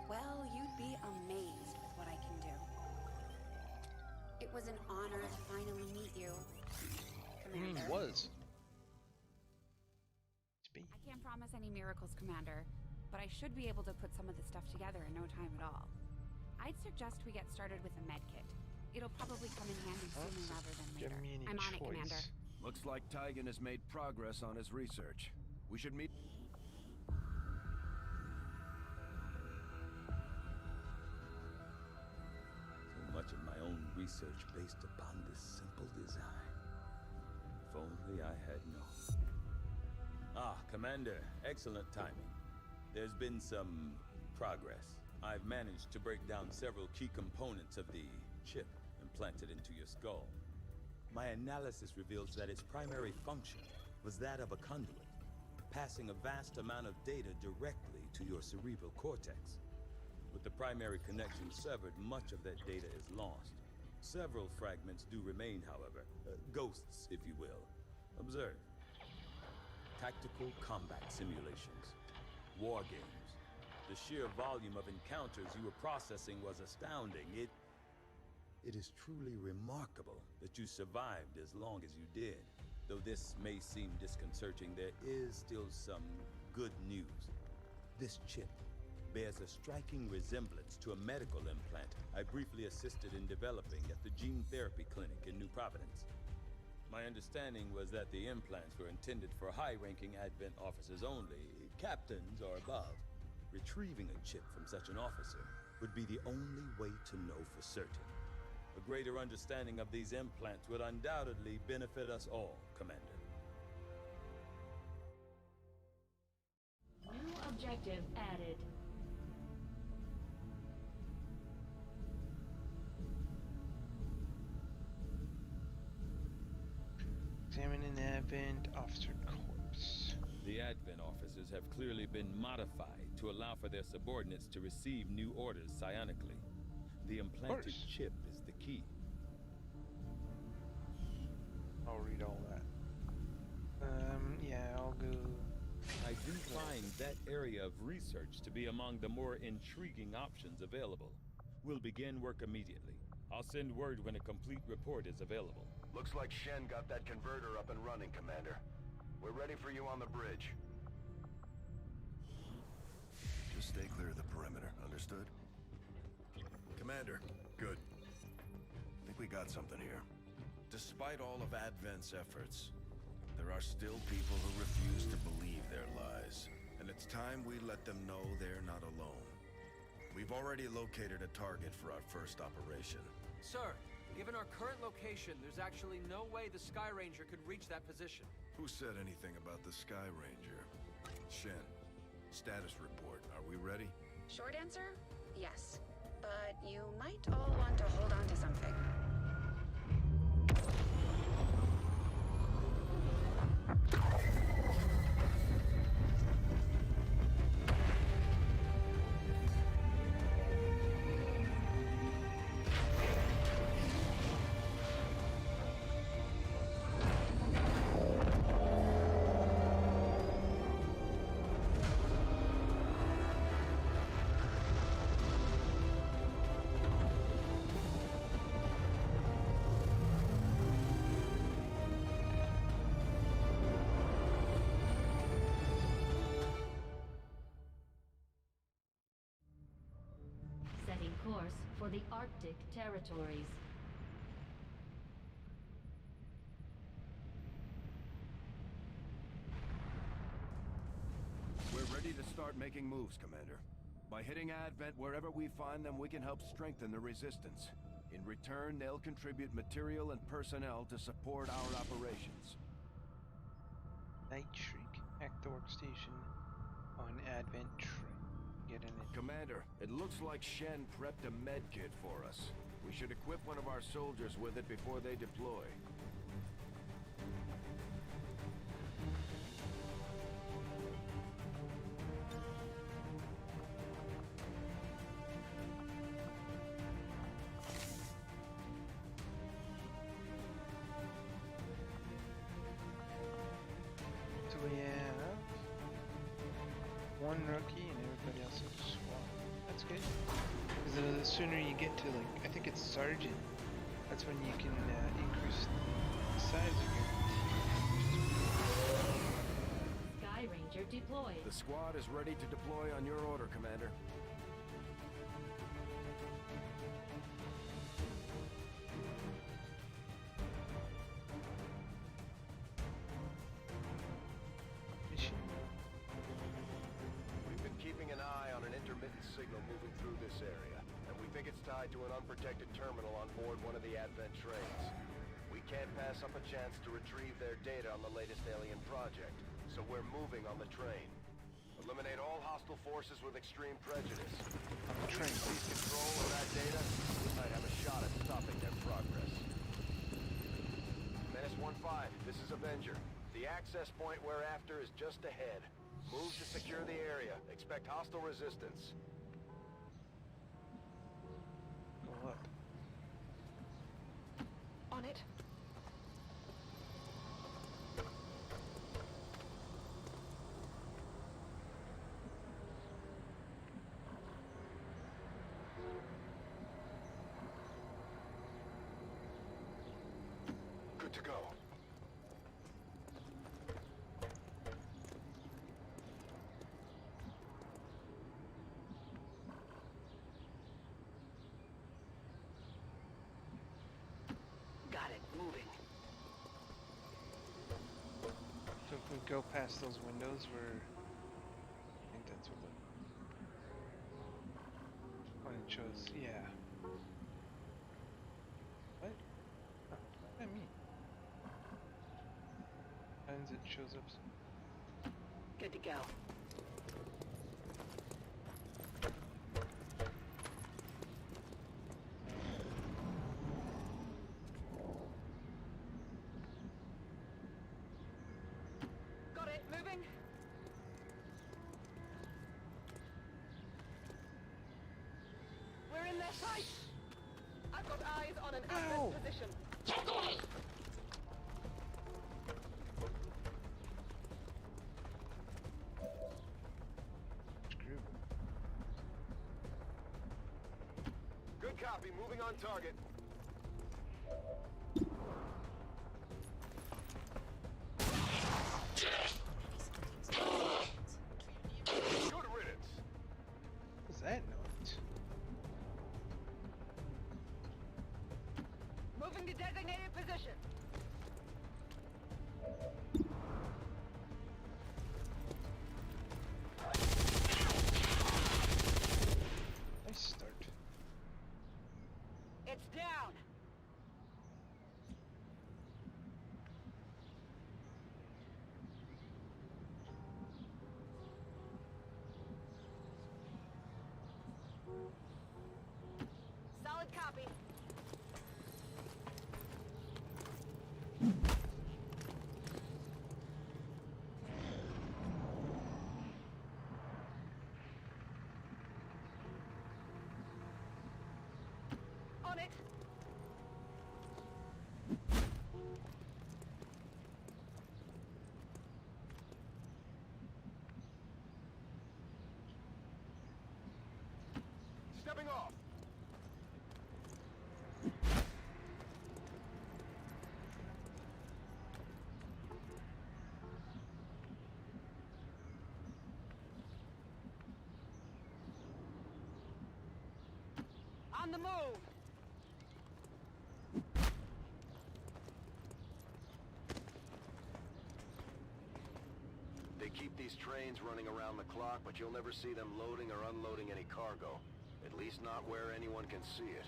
well, you'd be amazed with what I can do. It was an honor to finally meet you, Commander. Was. I can't promise any miracles, Commander, but I should be able to put some of this stuff together in no time at all. I'd suggest we get started with a med kit. It'll probably come in handy sooner rather than later. I'm on it, Commander. Looks like Tygan has made progress on his research. We should meet... So much of my own research based upon this simple design. If only I had known. Ah, Commander, excellent timing. There's been some progress. I've managed to break down several key components of the chip implanted into your skull. My analysis reveals that its primary function was that of a conduit, passing a vast amount of data directly to your cerebral cortex. With the primary connection severed, much of that data is lost. Several fragments do remain, however. Ghosts, if you will. Observe. Tactical combat simulations. War games. The sheer volume of encounters you were processing was astounding. It is truly remarkable that you survived as long as you did. Though this may seem disconcerting, there is still some good news. This chip bears a striking resemblance to a medical implant I briefly assisted in developing at the gene therapy clinic in New Providence. My understanding was that the implants were intended for high-ranking Advent officers only, captains or above. Retrieving a chip from such an officer would be the only way to know for certain. A greater understanding of these implants would undoubtedly benefit us all, Commander. New objective added. Examine an Advent officer corpse. The Advent officers have clearly been modified to allow for their subordinates to receive new orders psionically. The implanted chip is the key. I'll read all that. Yeah, I'll go. I do find that area of research to be among the more intriguing options available. We'll begin work immediately. I'll send word when a complete report is available. Looks like Shen got that converter up and running, Commander. We're ready for you on the bridge. Just stay clear of the perimeter, understood? Commander, good. Think we got something here. Despite all of Advent's efforts, there are still people who refuse to believe their lies. And it's time we let them know they're not alone. We've already located a target for our first operation. Sir, given our current location, there's actually no way the Sky Ranger could reach that position. Who said anything about the Sky Ranger? Shen, status report. Are we ready? Short answer, yes. But you might all want to hold on to something. course for the Arctic territories. We're ready to start making moves, Commander. By hitting Advent wherever we find them, we can help strengthen the Resistance. In return, they'll contribute material and personnel to support our operations. Night Shriek. Hack the workstation on Advent Train. Get in it. Commander, it looks like Shen prepped a med kit for us. We should equip one of our soldiers with it before they deploy. So we have one rookie and everybody else is swap. That's good. Because the sooner you get to, like, I think it's sergeant, that's when you can increase the size of your team. Sky Ranger deployed. The squad is ready to deploy on your order, Commander. Mission. We've been keeping an eye on an intermittent signal moving through this area, and we think it's tied to an unprotected terminal on board one of the Advent trains. We can't pass up a chance to retrieve their data on the latest alien project, so we're moving on the train. Eliminate all hostile forces with extreme prejudice. If we seize control of that data, we might have a shot at stopping their progress. Menace 1-5, this is Avenger. The access point we're after is just ahead. Move to secure the area. Expect hostile resistance. Go up. On it. Good to go. Got it. Moving. So if we go past those windows, I think that's what when it shows, yeah. What? Oh, what does that mean? Sometimes it shows up. Good to go. Got it. Moving. We're in their sight. I've got eyes on an Advent position. Screw. Good copy. Moving on target. Good riddance. What's that noise? Moving to designated position. Nice start. It's down. Solid copy. On it. Stepping off. On the move! They keep these trains running around the clock, but you'll never see them loading or unloading any cargo. At least not where anyone can see it.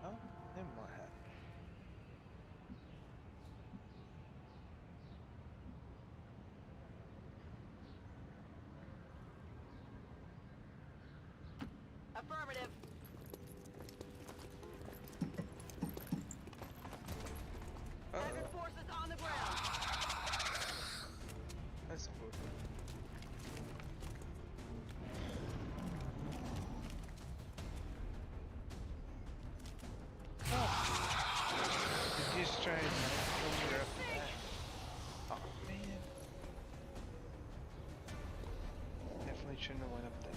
Oh, then what happened? Affirmative. Advent forces on the ground. That's not good. Oh. You just try and pull me up to that. Oh man. Definitely shouldn't have went up there.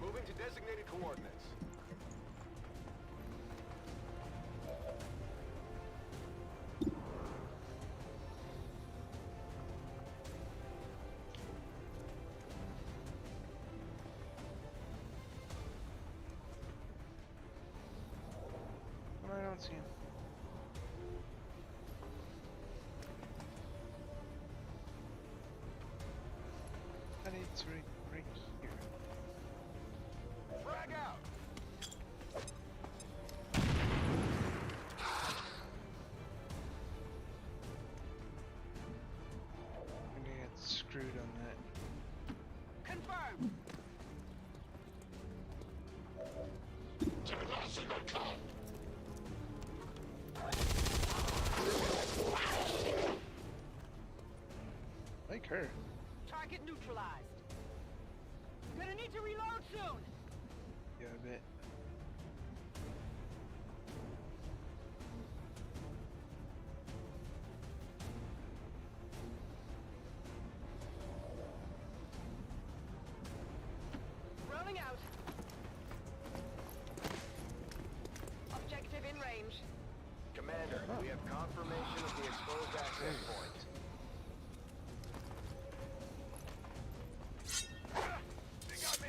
Moving to designated coordinates. I don't see him. I need to right here. Frag out! I'm gonna get screwed on that. Confirmed. Like her. Target neutralized. Gonna need to reload soon. Yeah, a bit. Rolling out. Objective in range. Commander, we have confirmation of the exposed access point. They got me!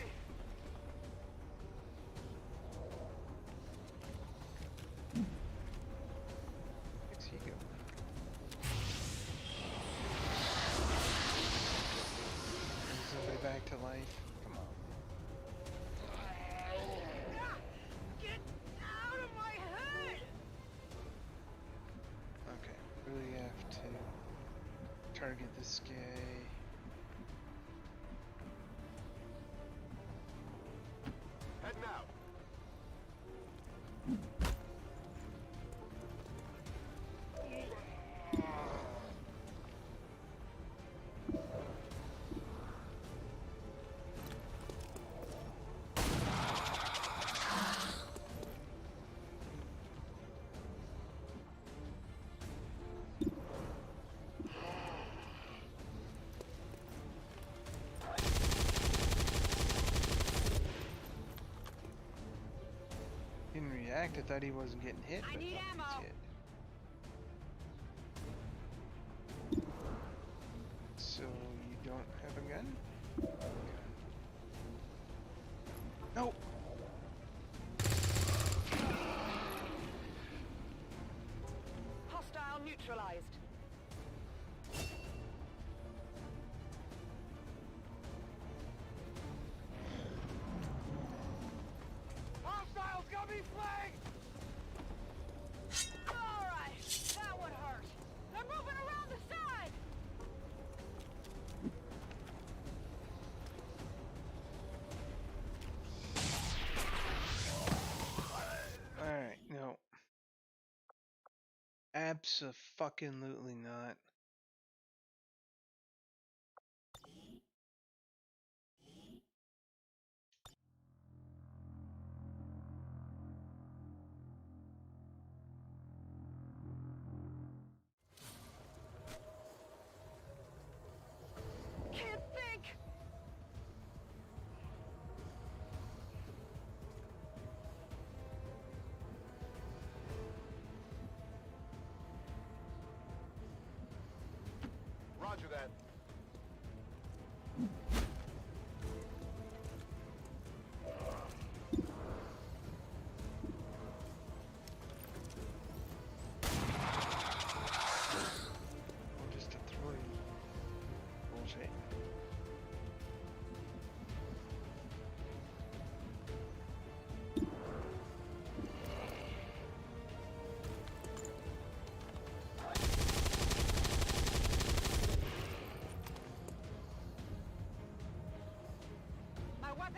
Where's he going? Is somebody back to life? Come on. Get out of my head! Okay, really have to target this guy. Heading out. Didn't react, I thought he wasn't getting hit, I but need no, ammo. he's hit. So you don't have a gun? Nope. Hostile neutralized. Hostiles got me flanked! Alright, that one hurt. They're moving around the side! Alright, no. Abso-fucking-lutely not. Can't think!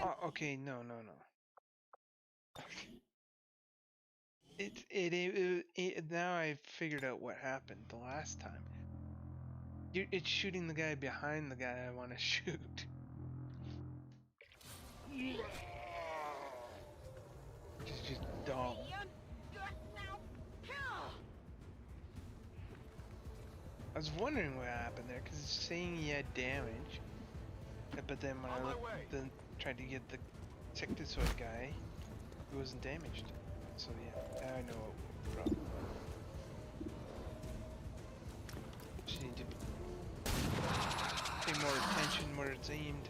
Oh, okay, no. Now I figured out what happened the last time. It's shooting the guy behind the guy I want to shoot. It's just dumb. I was wondering what happened there because it's saying he had damage, but then when then tried to get the insecticide guy, he wasn't damaged. So yeah, now I know what the problem was. Just need to pay more attention where it's aimed.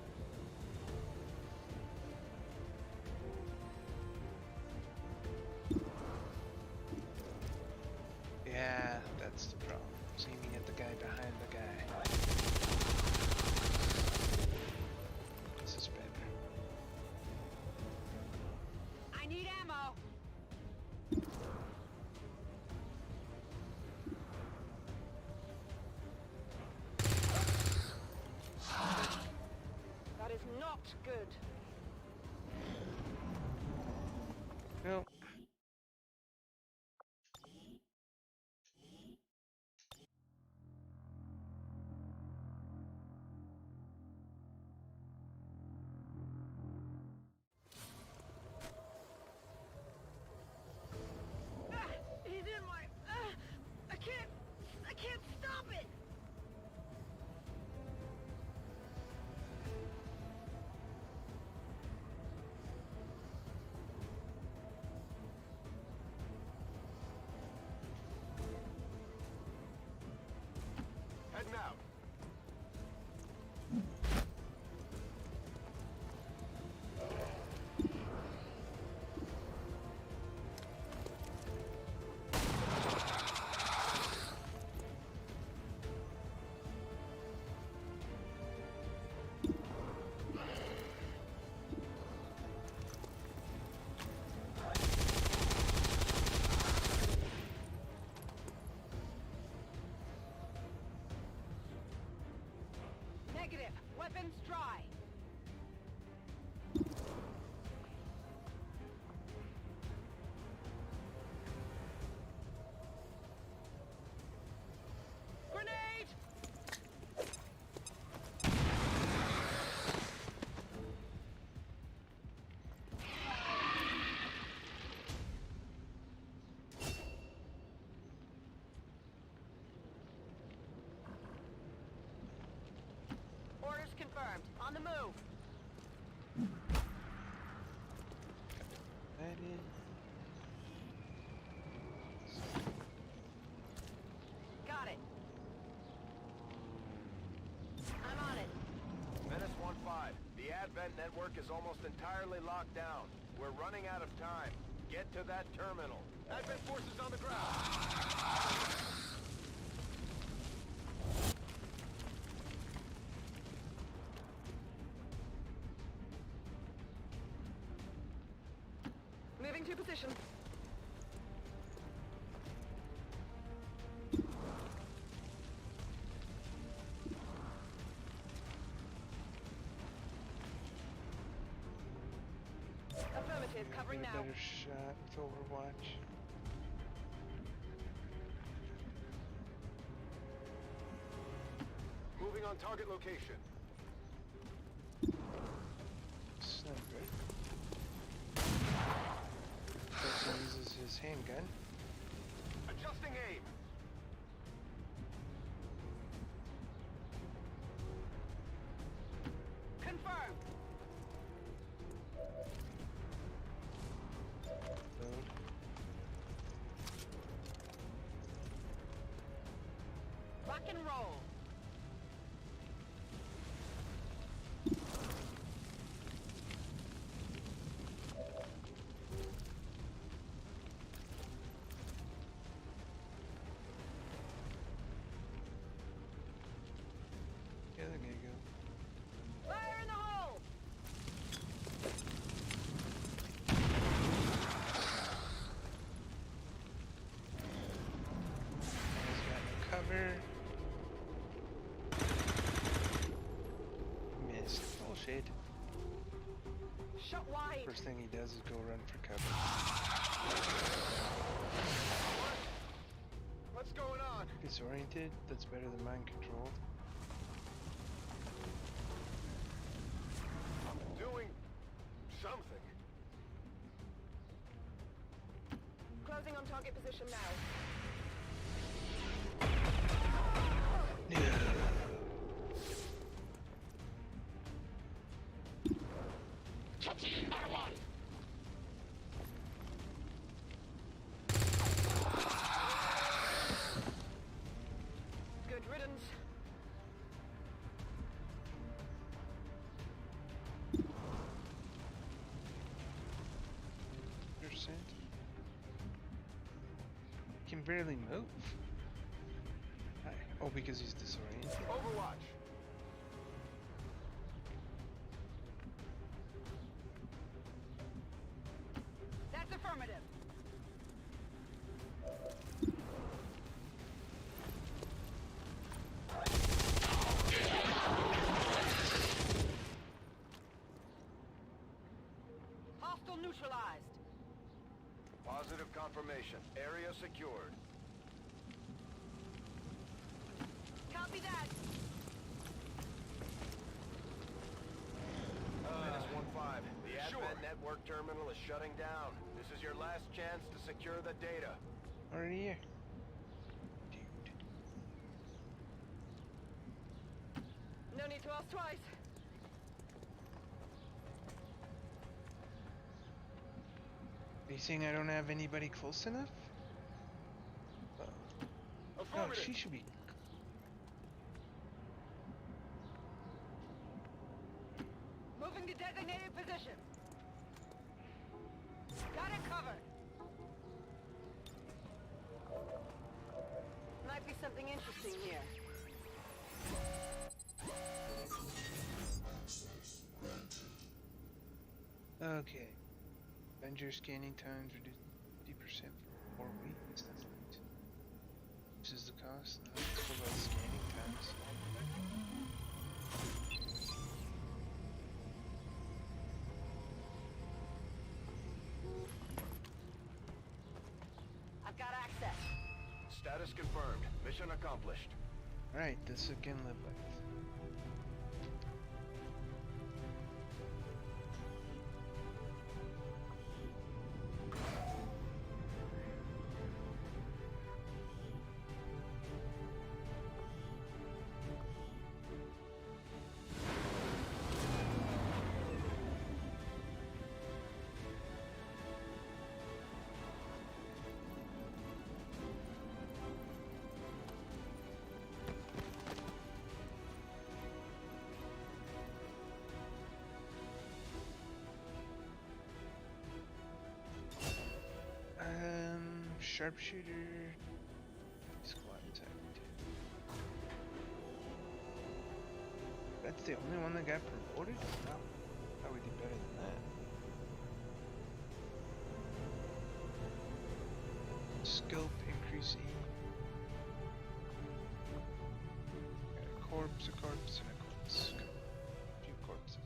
Yeah, that's the problem. It's aiming at the guy behind the guy. This is better. I need ammo. That is not good. Nope. He's in my... I can't stop it! Heading out. Negative. Weapons dry. Grenade! Orders confirmed. On the move. That is. Got it. I'm on it. Menace 1-5. The Advent network is almost entirely locked down. We're running out of time. Get to that terminal. Advent forces on the ground. Moving to position. Affirmative, covering Get a now. better shot with Overwatch. Moving on target location. Sniper. Person uses his handgun. Adjusting aim. Confirmed. Load. Rock and roll. Yeah, there you go. Fire in the hole. He's got no cover. Shut wide. First thing he does is go run for cover. What's going on? Disoriented? That's better than mind controlled. Doing something. Closing on target position now. Good riddance. Percent. Can barely move. Hi. Oh, because he's disoriented. Overwatch. That's affirmative. Hostile neutralized. Positive confirmation. Area secured. Copy that. Menace 1-5. The Advent network terminal is shutting down. This is your last chance to secure the data. Already here. No need to ask twice. Are you saying I don't have anybody close enough? No, she should be. Moving to designated position. Got it covered. Might be something interesting here. Okay. Avenger scanning times reduced 50% for 4 weeks. That's nice. This is the cost. Let's go about scanning times. I've got access. Status confirmed. Mission accomplished. Alright, this again live like. Sharpshooter. Squad attack. That's the only one that got promoted? No. How we do better than that? Scope increasing. Got a corpse, and a corpse. A few corpses.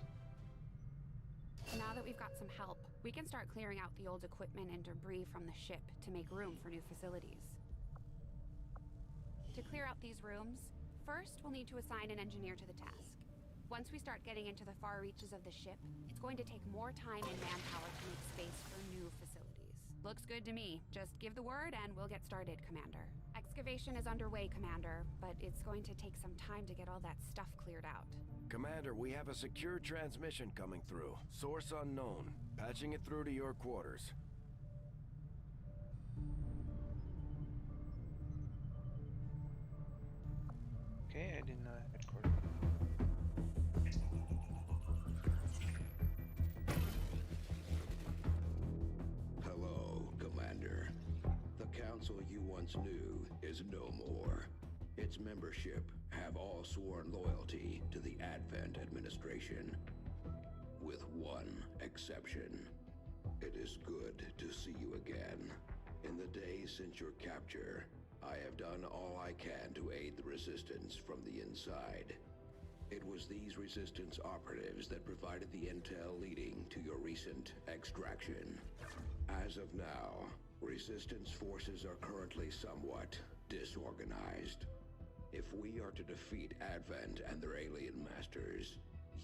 Now that we've got some help, we can start clearing out the old equipment and debris from the ship to make room for new facilities. To clear out these rooms, first we'll need to assign an engineer to the task. Once we start getting into the far reaches of the ship, it's going to take more time and manpower to make space for new facilities. Looks good to me. Just give the word and we'll get started, Commander. Excavation is underway, Commander, but it's going to take some time to get all that stuff cleared out. Commander, we have a secure transmission coming through. Source unknown. Patching it through to your quarters. Okay, I did not headquarters. Hello, Commander. The council you once knew is no more. Its membership have all sworn loyalty to the Advent administration. With one exception. It is good to see you again. In the days since your capture, I have done all I can to aid the resistance from the inside. It was these Resistance operatives that provided the intel leading to your recent extraction. As of now, Resistance forces are currently somewhat disorganized. If we are to defeat Advent and their alien masters,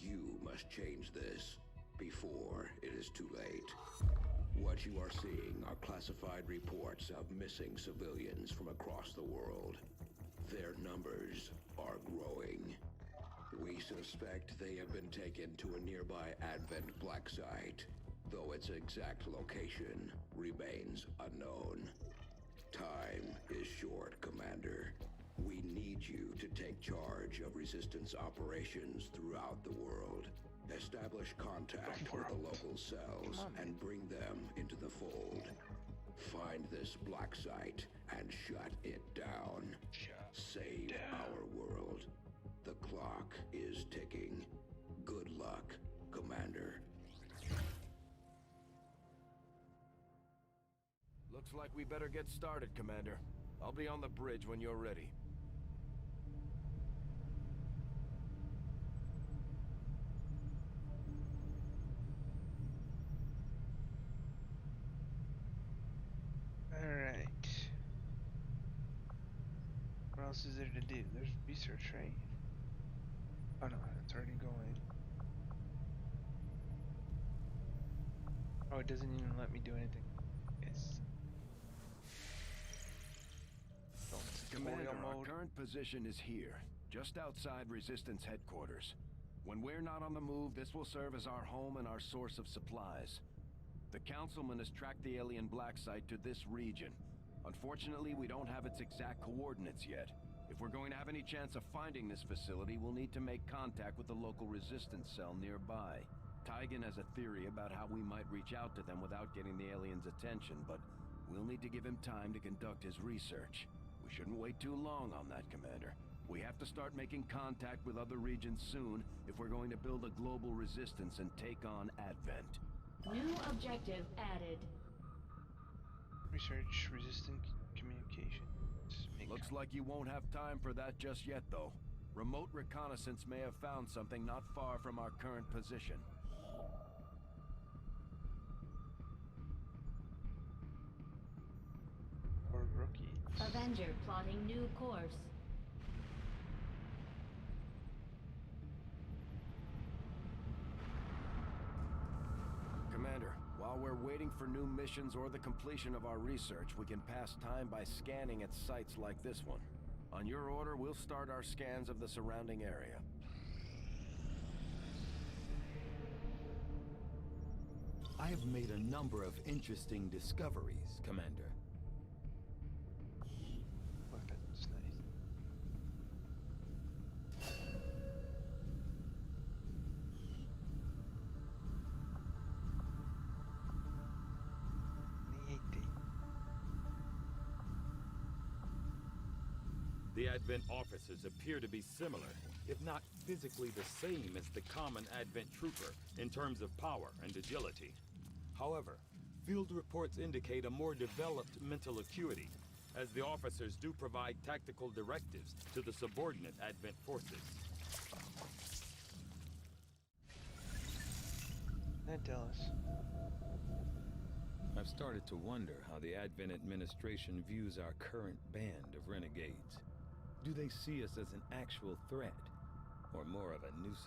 you must change this before it is too late. What you are seeing are classified reports of missing civilians from across the world. Their numbers are growing. We suspect they have been taken to a nearby Advent black site, though its exact location remains unknown. Time is short, Commander. We need you to take charge of Resistance operations throughout the world. Establish contact with the local cells and bring them into the fold. Find this black site and shut it down. Save our world. The clock is ticking. Good luck, Commander. Looks like we better get started, Commander. I'll be on the bridge when you're ready. Alright. What else is there to do? There's research, right? Oh no, that's already going. Oh, it doesn't even let me do anything. Yes. Commander, our current position is here, just outside Resistance headquarters. When we're not on the move, this will serve as our home and our source of supplies. The Councilman has tracked the alien black site to this region. Unfortunately, we don't have its exact coordinates yet. If we're going to have any chance of finding this facility, we'll need to make contact with the local Resistance cell nearby. Tygan has a theory about how we might reach out to them without getting the aliens' attention, but we'll need to give him time to conduct his research. We shouldn't wait too long on that, Commander. We have to start making contact with other regions soon if we're going to build a global resistance and take on Advent. New objective added. Research resistant communication. Looks like you won't have time for that just yet, though. Remote reconnaissance may have found something not far from our current position. Or rookies. Avenger plotting new course. Commander, while we're waiting for new missions or the completion of our research, we can pass time by scanning at sites like this one. On your order, we'll start our scans of the surrounding area. I have made a number of interesting discoveries, Commander. Weapons, nice. The Advent officers appear to be similar, if not physically the same as the common Advent trooper in terms of power and agility. However, field reports indicate a more developed mental acuity, as the officers do provide tactical directives to the subordinate Advent forces. That tell us. I've started to wonder how the Advent administration views our current band of renegades. Do they see us as an actual threat, or more of a nuisance?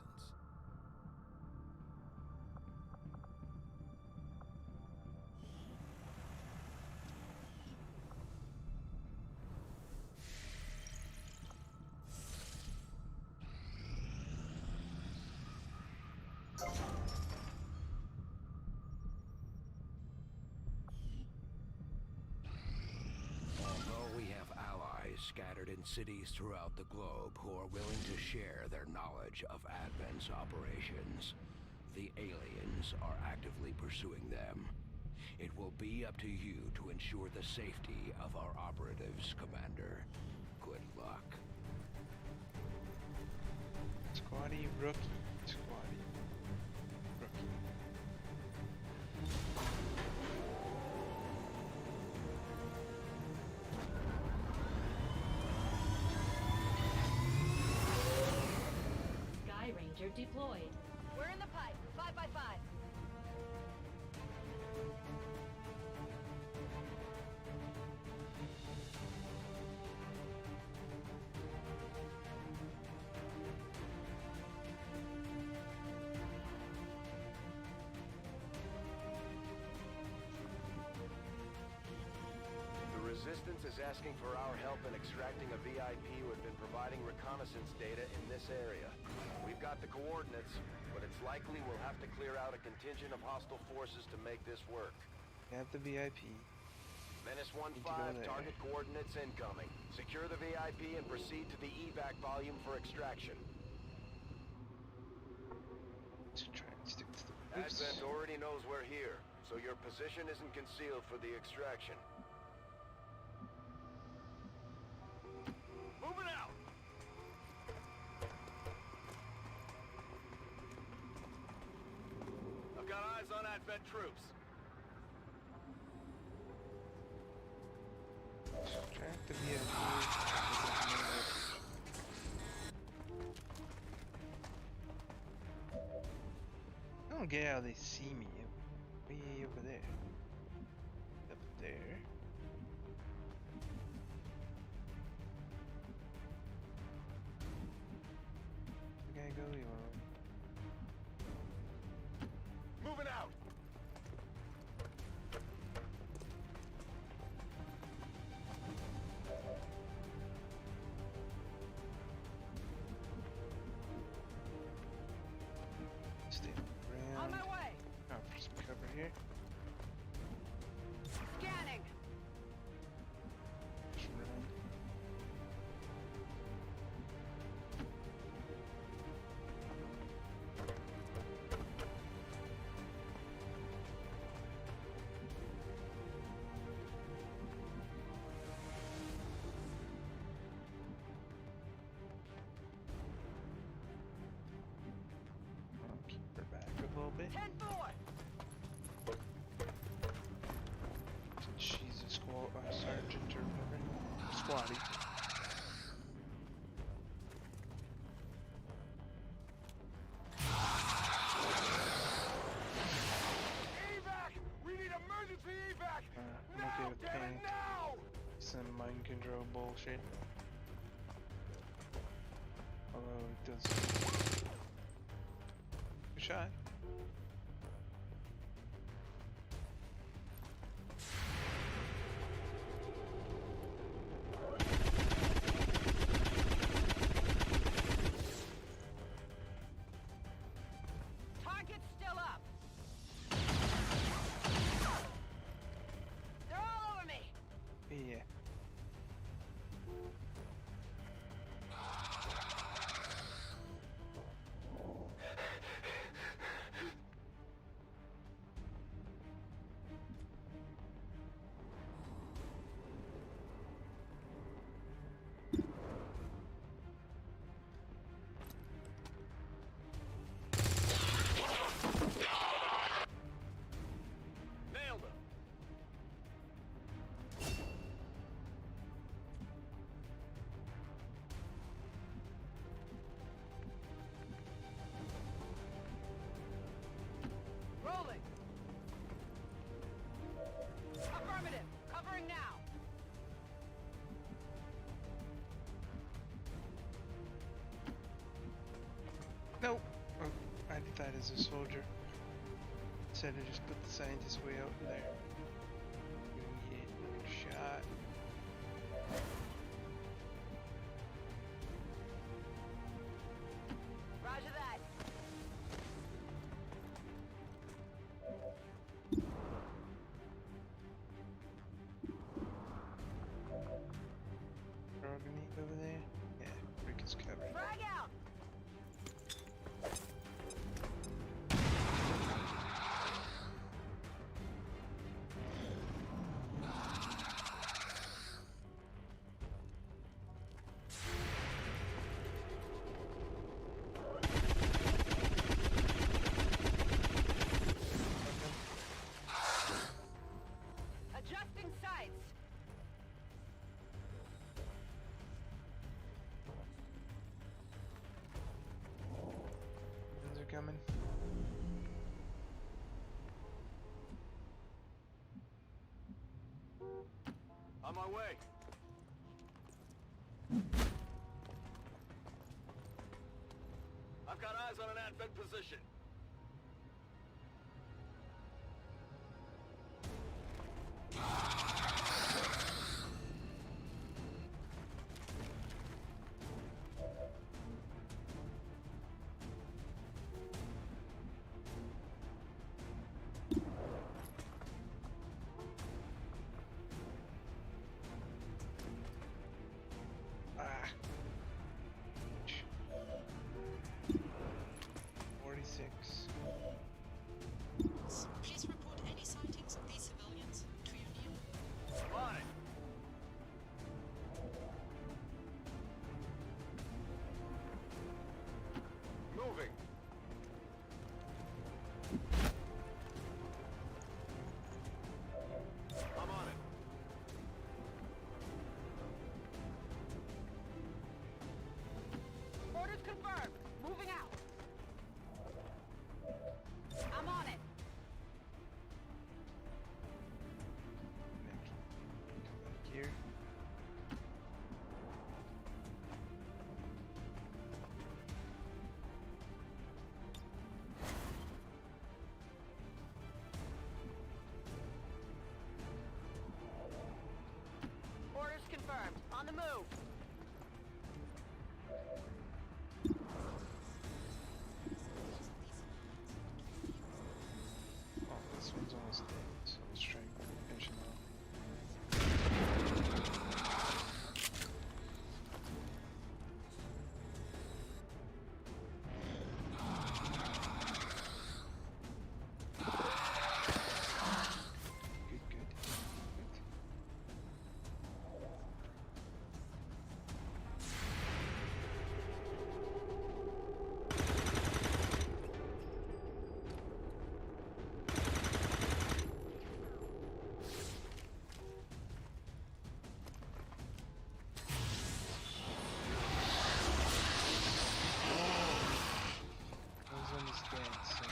Scattered in cities throughout the globe who are willing to share their knowledge of Advent's operations. The aliens are actively pursuing them. It will be up to you to ensure the safety of our operatives, Commander. Good luck. Squatty, rookie. Squatty. Rookie. Extractor deployed. We're in the pipe. 5x5. Resistance is asking for our help in extracting a VIP who had been providing reconnaissance data in this area. We've got the coordinates, but it's likely we'll have to clear out a contingent of hostile forces to make this work. Have the VIP. Menace Need to 1-5, go there. target coordinates incoming. Secure the VIP and proceed to the evac volume for extraction. To try and stick to the roofs. Advent already knows we're here, so your position isn't concealed for the extraction. Moving out! I've got eyes on Advent troops. Extract the VIP. I don't get how they see me. Way over there. Up there. We gotta go, you want? Moving out! Stay around. On my way. Oh, for some cover here. Scanning. Just run. I'll keep her back a little bit. 10-4. She's a sergeant or whatever. Squatty. Evac! We need emergency evac! I'm Now! okay with Damn it, panic. now! Some mind control bullshit. Although it does. Good shot. Target's still up. They're all over me. Yeah. Nailed him! Rolling. Affirmative. Covering now. Nope. Oh, I did that as a soldier. Instead of just put the scientist way out there. Gonna get another shot. Roger that. Organic over there? Yeah, Rick is covered. Frag out. Adjusting sights. my way. I've got eyes on an advent position. Ah. 46. Please report any sightings of these civilians to Union. On it. Moving. I'm on it. Orders confirmed. Moving out. I'm on it. Here. Orders confirmed. On the move. Oh, this one's almost dead, so let's try and finish him off. Good, good. I was almost dead, so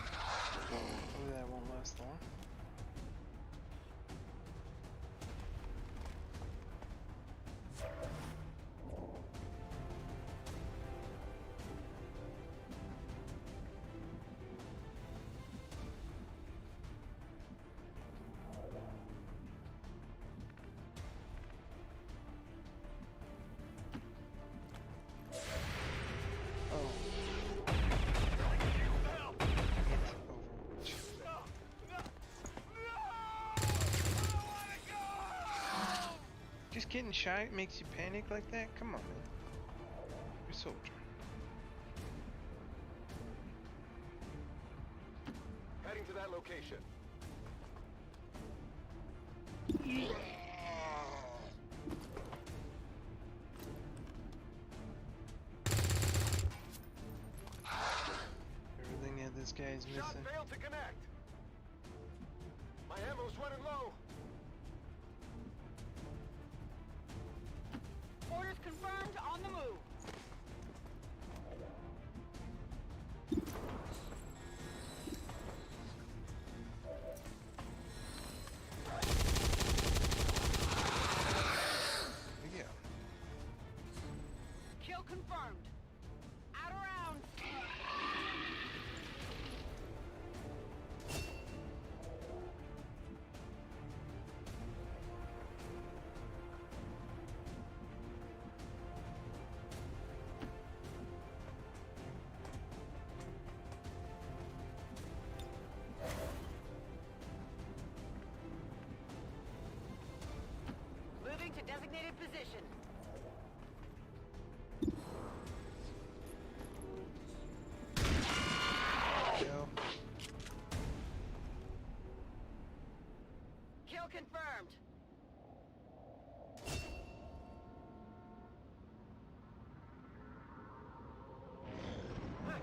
hopefully that won't last long. Oh. Just getting shot makes you panic like that? Come on, man. You're a soldier. Heading to that location. Everything that this guy's Shot missing. failed to connect. My ammo's running low. Orders confirmed. On the move. Here we go. Kill confirmed. Out of rounds. Moving to designated position. Go. Kill confirmed.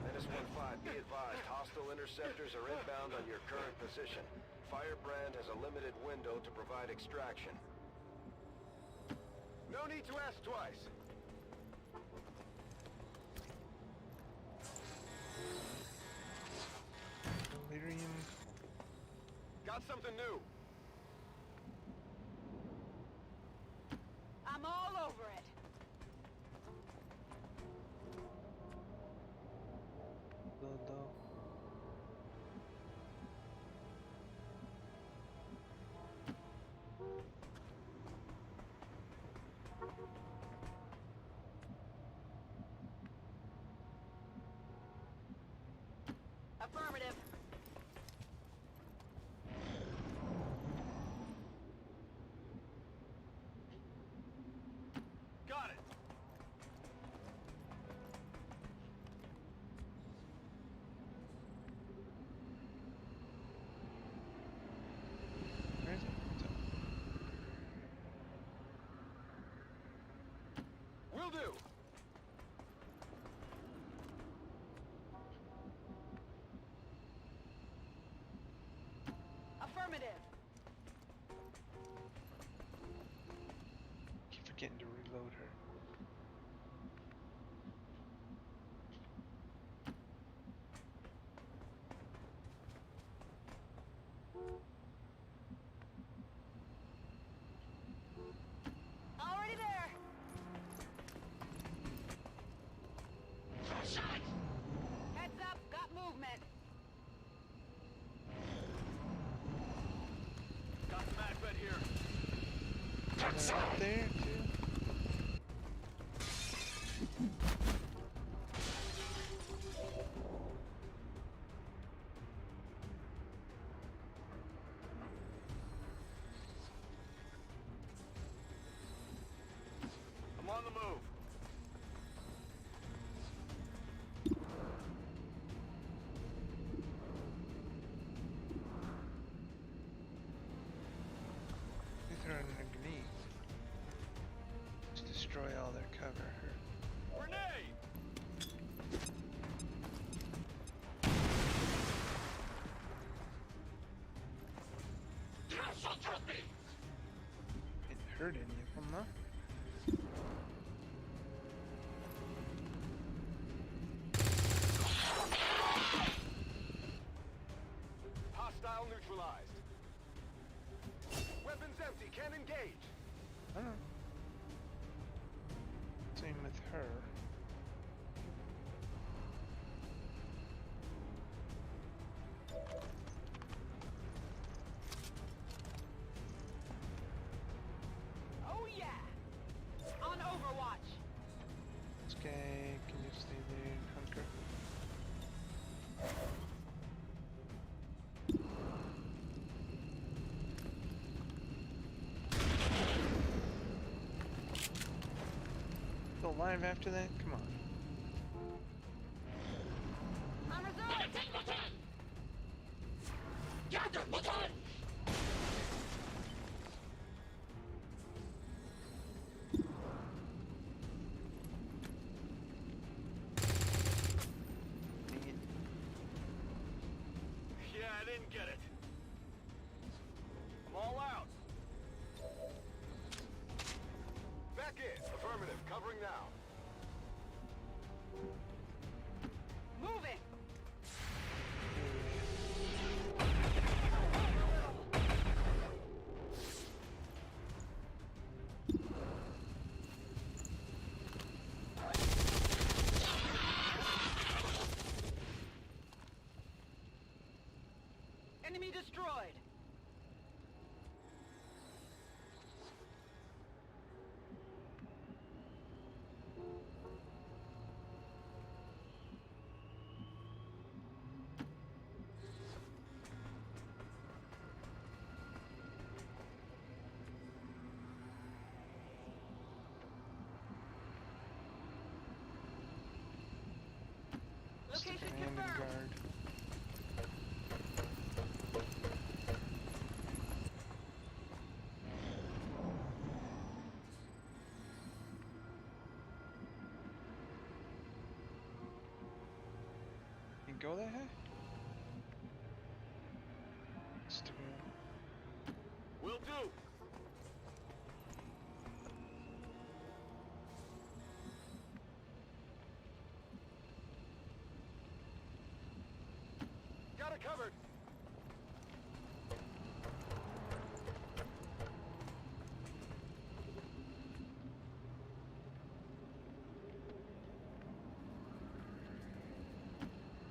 Menace 1-5, be advised, hostile interceptors are inbound on your current position. Firebrand has a limited window to provide extraction. No need to ask twice. Delirium. Got something new. Will do. Affirmative. Keep forgetting to reload her. Already there. Heads up, got movement. Got the mag bed here. They're up there too. I'm on the move. They throw in a grenade. Just destroy all their cover. Grenade! Didn't hurt any of them, though. Hostile neutralized. Weapons empty, can't engage. Oh. Same with her. Oh yeah. On Overwatch. This guy can just stay there and hunker. Still alive after that? Come on. I'm reserved. Dang it. Yeah, I didn't get it. I'm all out. Back in. Affirmative. Covering now. Moving. Enemy destroyed. Location Stand and confirmed. guard. You can go that high? Stick around. Will do. Got it covered.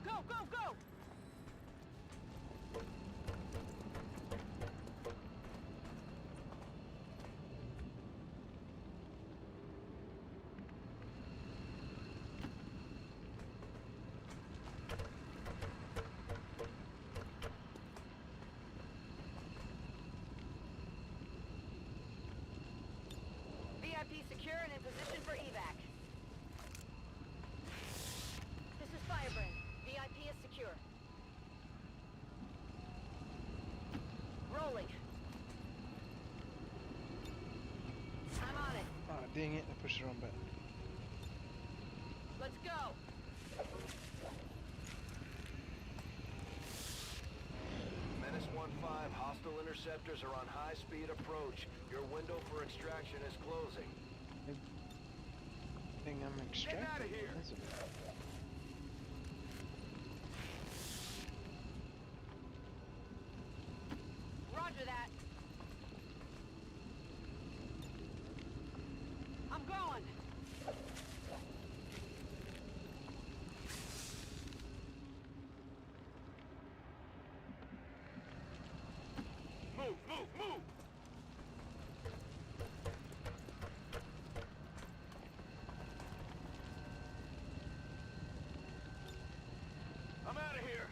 Go, go, go! VIP secure and in position for evac. This is Firebrand. VIP is secure. Rolling. I'm on it. Ah, dang it, I pushed the wrong button. Let's go! Menace 1-5, hostile interceptors are on high-speed approach. Your window for extraction is closing. Thing I'm extracting. Get out of here! Roger that. I'm going. Move, move, move! I'm out of here!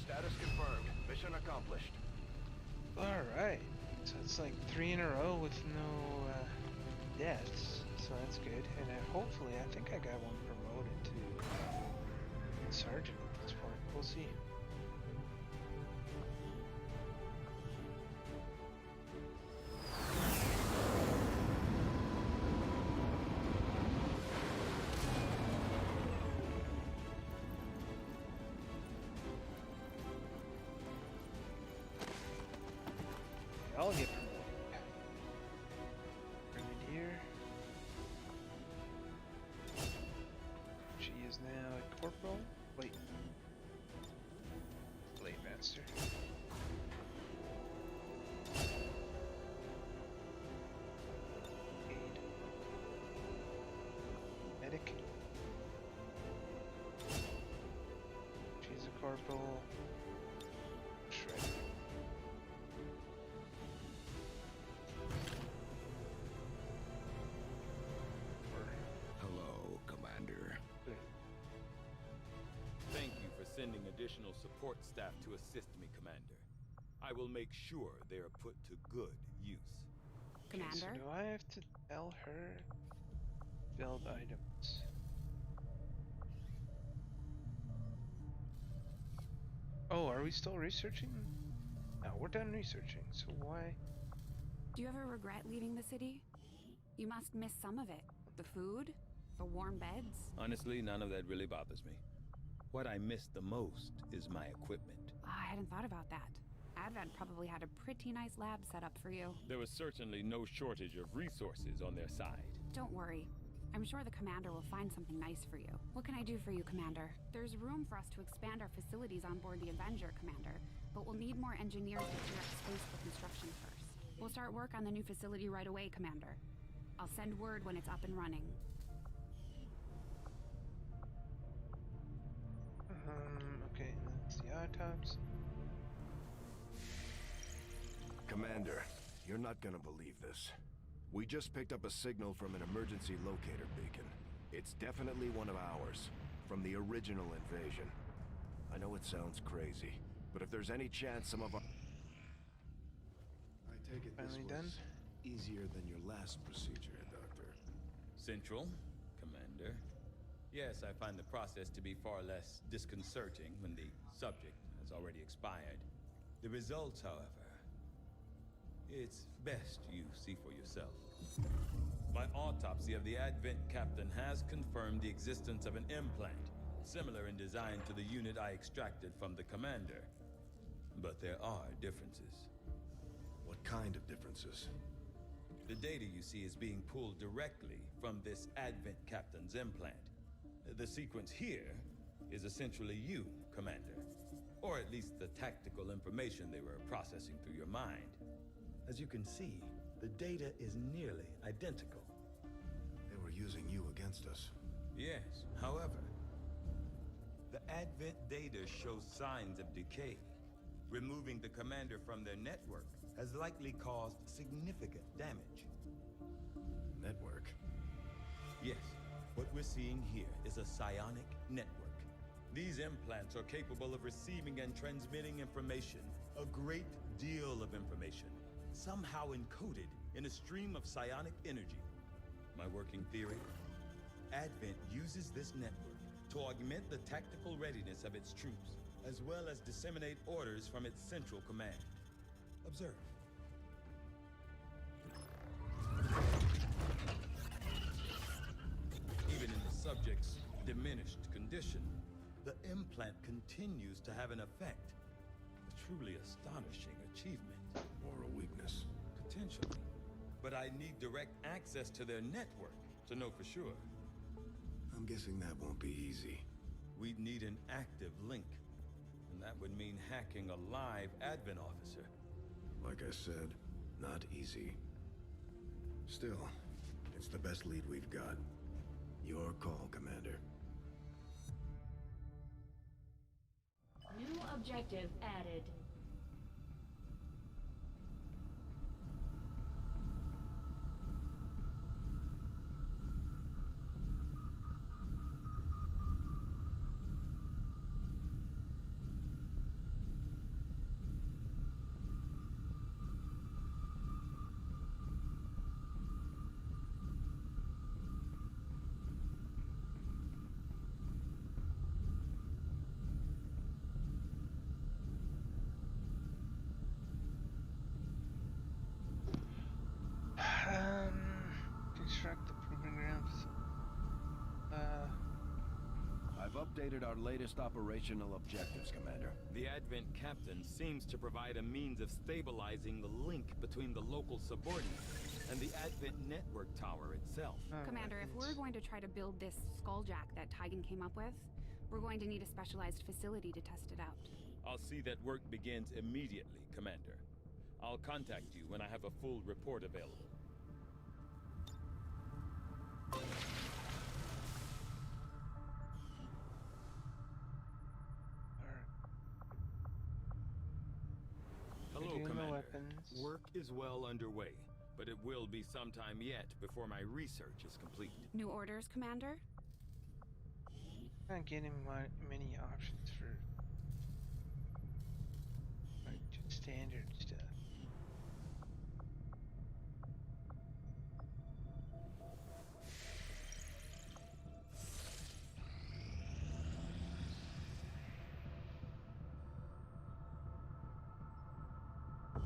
Status confirmed. Mission accomplished. Alright. So it's like 3 in a row with no deaths. So that's good. And hopefully, I think I got one promoted to sergeant at this point. We'll see. I'll get promoted. Grenadier. She is now a corporal. Wait. Blade master. Aid. Medic. She's a corporal. Shredder. Hello, Commander. Thank you for sending additional support staff to assist me, Commander. I will make sure they are put to good use. Okay, so do I have to tell her build items? Oh, are we still researching? No, we're done researching, so why? Do you ever regret leaving the city? You must miss some of it. The food, the warm beds. Honestly, none of that really bothers me. What I miss the most is my equipment. I hadn't thought about that. Advent probably had a pretty nice lab set up for you. There was certainly no shortage of resources on their side. Don't worry. I'm sure the commander will find something nice for you. What can I do for you, Commander? There's room for us to expand our facilities on board the Avenger, Commander, but we'll need more engineers to clear up space for construction first. We'll start work on the new facility right away, Commander. I'll send word when it's up and running. Okay, that's the autopsy. Commander, you're not gonna believe this. We just picked up a signal from an emergency locator beacon. It's definitely one of ours, from the original invasion. I know it sounds crazy, but if there's any chance some of our... I take it this Finally was done? easier than your last procedure, Doctor. Central, Commander. Yes, I find the process to be far less disconcerting when the subject has already expired. The results, however, it's best you see for yourself. My autopsy of the Advent captain has confirmed the existence of an implant, similar in design to the unit I extracted from the commander. But there are differences. What kind of differences? The data you see is being pulled directly from this Advent captain's implant. The sequence here is essentially you, Commander. Or at least the tactical information they were processing through your mind. As you can see, the data is nearly identical. They were using you against us. Yes, however, the Advent data shows signs of decay. Removing the commander from their network has likely caused significant damage. Network? Yes, what we're seeing here is a psionic network. These implants are capable of receiving and transmitting information, a great deal of information, somehow encoded in a stream of psionic energy. My working theory? Advent uses this network to augment the tactical readiness of its troops, as well as disseminate orders from its central command. Observe. addition, the implant continues to have an effect. A truly astonishing achievement. Or a weakness. Potentially. But I need direct access to their network to know for sure. I'm guessing that won't be easy. We'd need an active link. And that would mean hacking a live admin officer. Like I said, not easy. Still, it's the best lead we've got. Your call, Commander. New objective added. Construct the proving grounds. I've updated our latest operational objectives, Commander. The Advent captain seems to provide a means of stabilizing the link between the local subordinates and the Advent network tower itself. Commander, if we're going to try to build this skulljack that Tigan came up with, we're going to need a specialized facility to test it out. I'll see that work begins immediately, Commander. I'll contact you when I have a full report available. Hello, Commander. Work is well underway, but it will be some time yet before my research is complete. New orders, Commander? Not getting many options for like just standard stuff.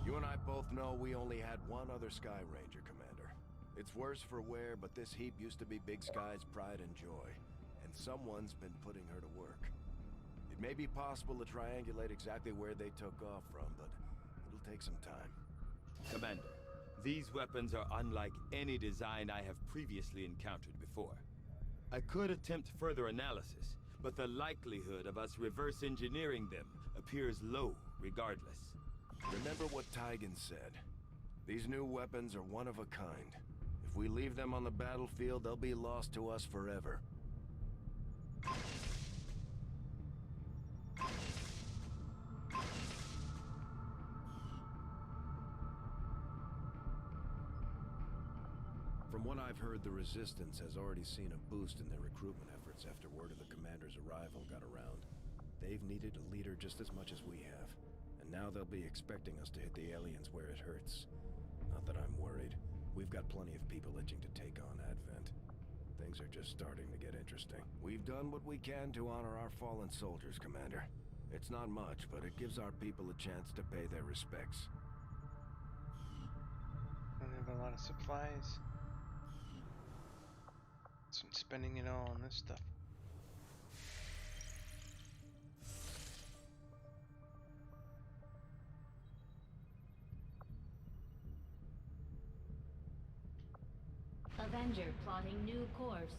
You and I both know we only had one other Sky Ranger, Commander. It's worse for wear, but this heap used to be Big Sky's pride and joy. And someone's been putting her to work. It may be possible to triangulate exactly where they took off from, but it'll take some time. Commander, these weapons are unlike any design I have previously encountered before. I could attempt further analysis, but the likelihood of us reverse engineering them appears low regardless. Remember what Tigan said. These new weapons are one of a kind. If we leave them on the battlefield, they'll be lost to us forever. From what I've heard, the Resistance has already seen a boost in their recruitment efforts after word of the Commander's arrival got around. They've needed a leader just as much as we have. And now they'll be expecting us to hit the aliens where it hurts. Not that I'm worried. We've got plenty of people itching to take on Advent. Things are just starting to get interesting. We've done what we can to honor our fallen soldiers, Commander. It's not much, but it gives our people a chance to pay their respects. Don't have a lot of supplies. So I'm spending it all on this stuff. Avenger plotting new course.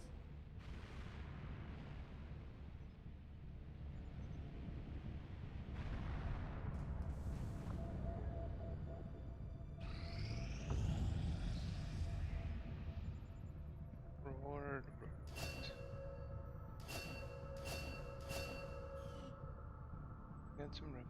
Reward. Got some room.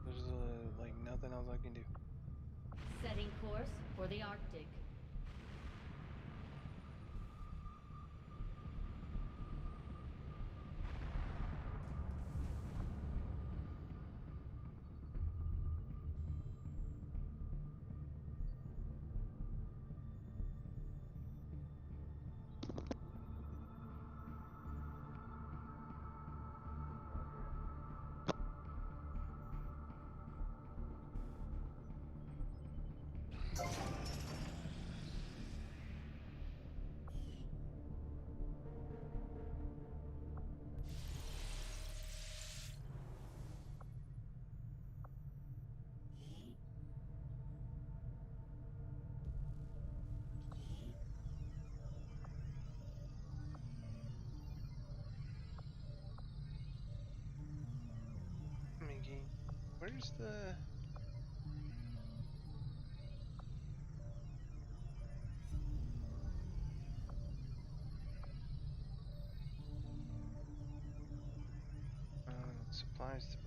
There's like nothing else I can do. Setting course for the Arctic. thinking. Where's the... supplies to...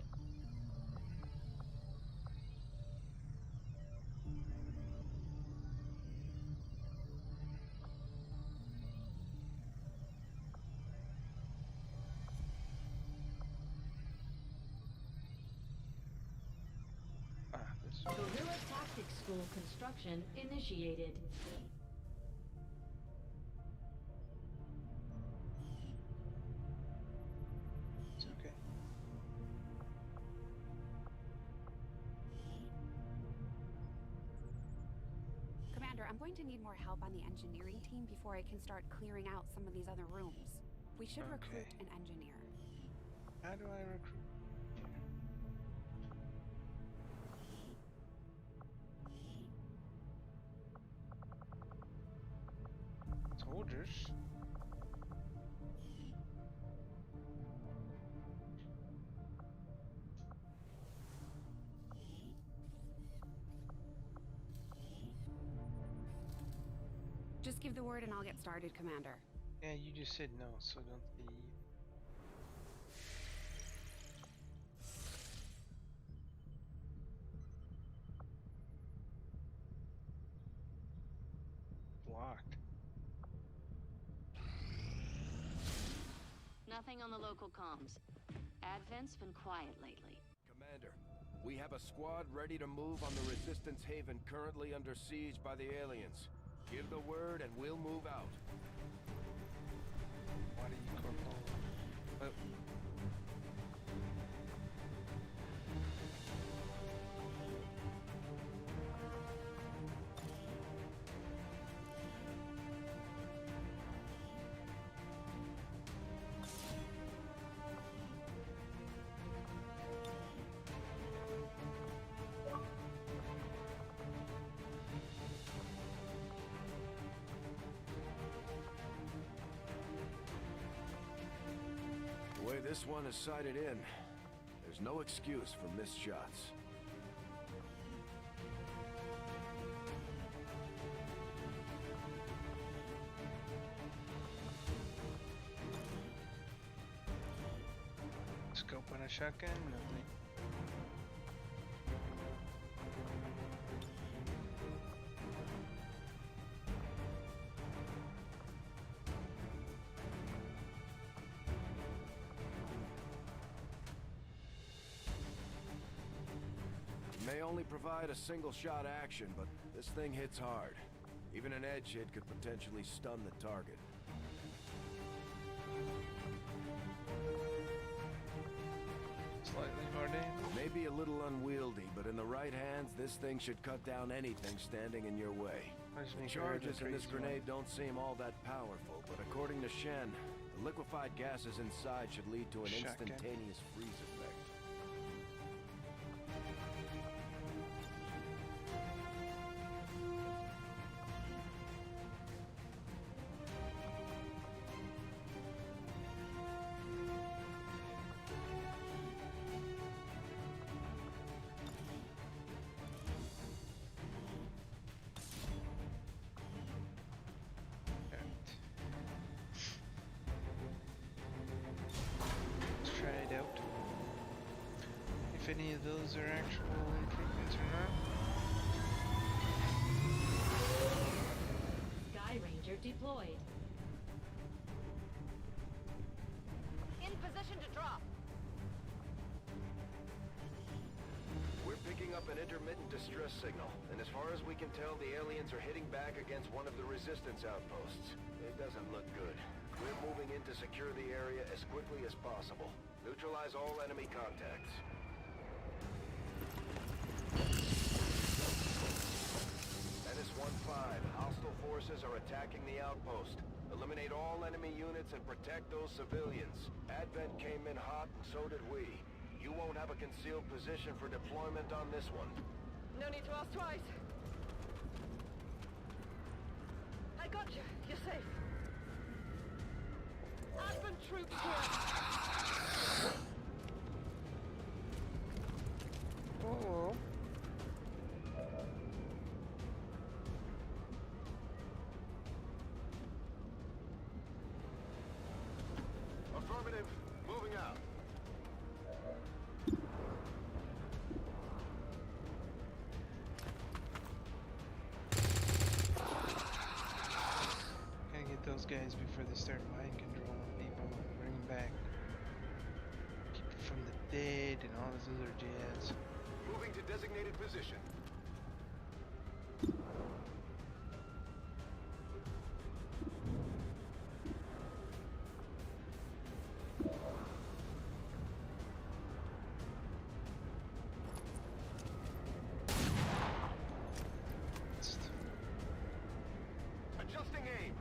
Guerrilla Tactics School construction initiated. It's okay. Commander, I'm going to need more help on the engineering team before I can start clearing out some of these other rooms. We should recruit an engineer. How do I recruit? Soldiers. Just give the word and I'll get started, Commander. Yeah, you just said no, so don't leave. Blocked. Nothing on the local comms. Advent's been quiet lately. Commander, we have a squad ready to move on the Resistance Haven currently under siege by the aliens. Give the word and we'll move out. Why do you corporal? But... The way this one is sighted in, there's no excuse for missed shots. Scope on a shotgun? Nothing. May only provide a single shot action, but this thing hits hard. Even an edge hit could potentially stun the target. Slightly hard aim. Maybe a little unwieldy, but in the right hands, this thing should cut down anything standing in your way. The charges in this grenade don't seem all that powerful, but according to Shen, the liquefied gases inside should lead to an instantaneous freeze effect. If any of those are actual improvements or not. Sky Ranger deployed. In position to drop. We're picking up an intermittent distress signal, and as far as we can tell, the aliens are hitting back against one of the resistance outposts. It doesn't look good. We're moving in to secure the area as quickly as possible. Neutralize all enemy contacts. Menace 1-5, hostile forces are attacking the outpost. Eliminate all enemy units and protect those civilians. Advent came in hot, and so did we. You won't have a concealed position for deployment on this one. No need to ask twice. I got you. You're safe. Advent troops here. Hello. Affirmative. Moving out. Gotta get those guys before they start mind controlling people and bring them back. Keep from the dead and all this other jazz. Moving to designated position. Adjusting aim.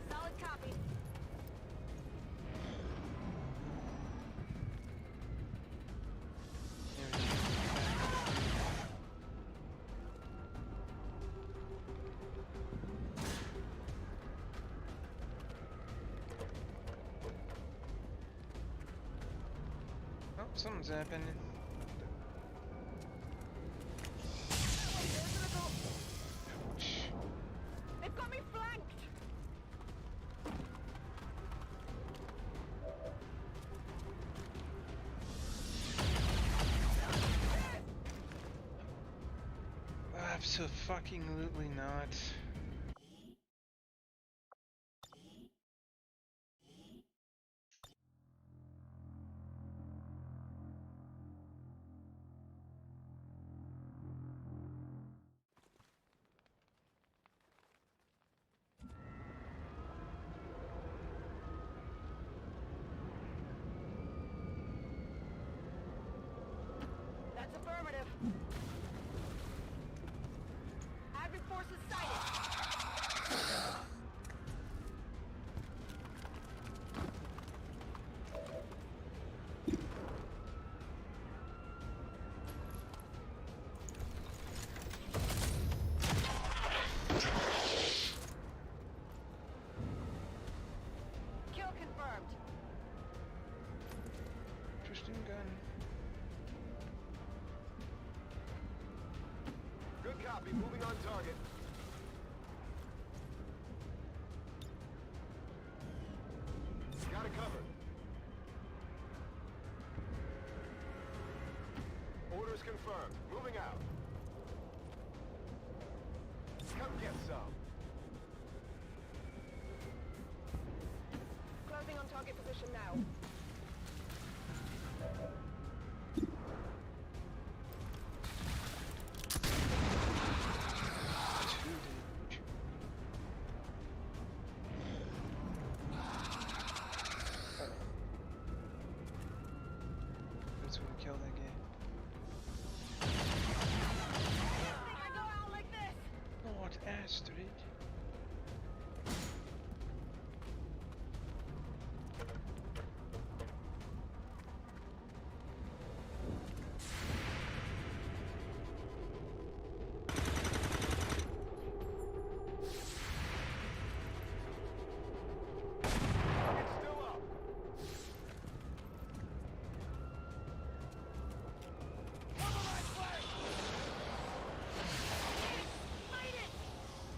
Solid copy. Oh, something's happening. They've got me flanked. Abso-fucking-lutely not. That's affirmative. Advent forces sighted. Kill confirmed. Interesting gun. Good copy. Moving on target. Got it covered. Orders confirmed. Moving out. Come get some. Closing on target position now. Who's gonna kill that guy? I go out like this. Lord Astrid. It's still up.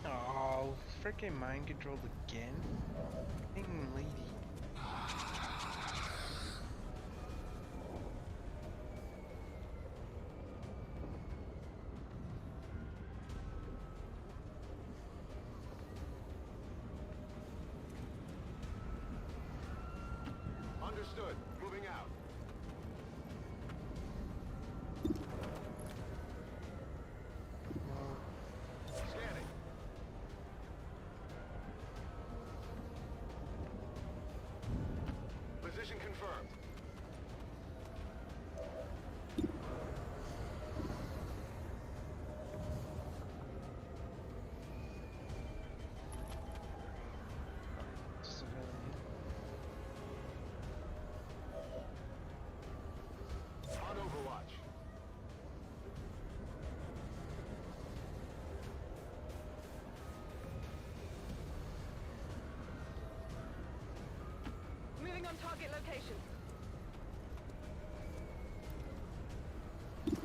Oh, freaking mind controlled again? Dang lady. Understood. Moving out. Scanning. Position confirmed. Target location. There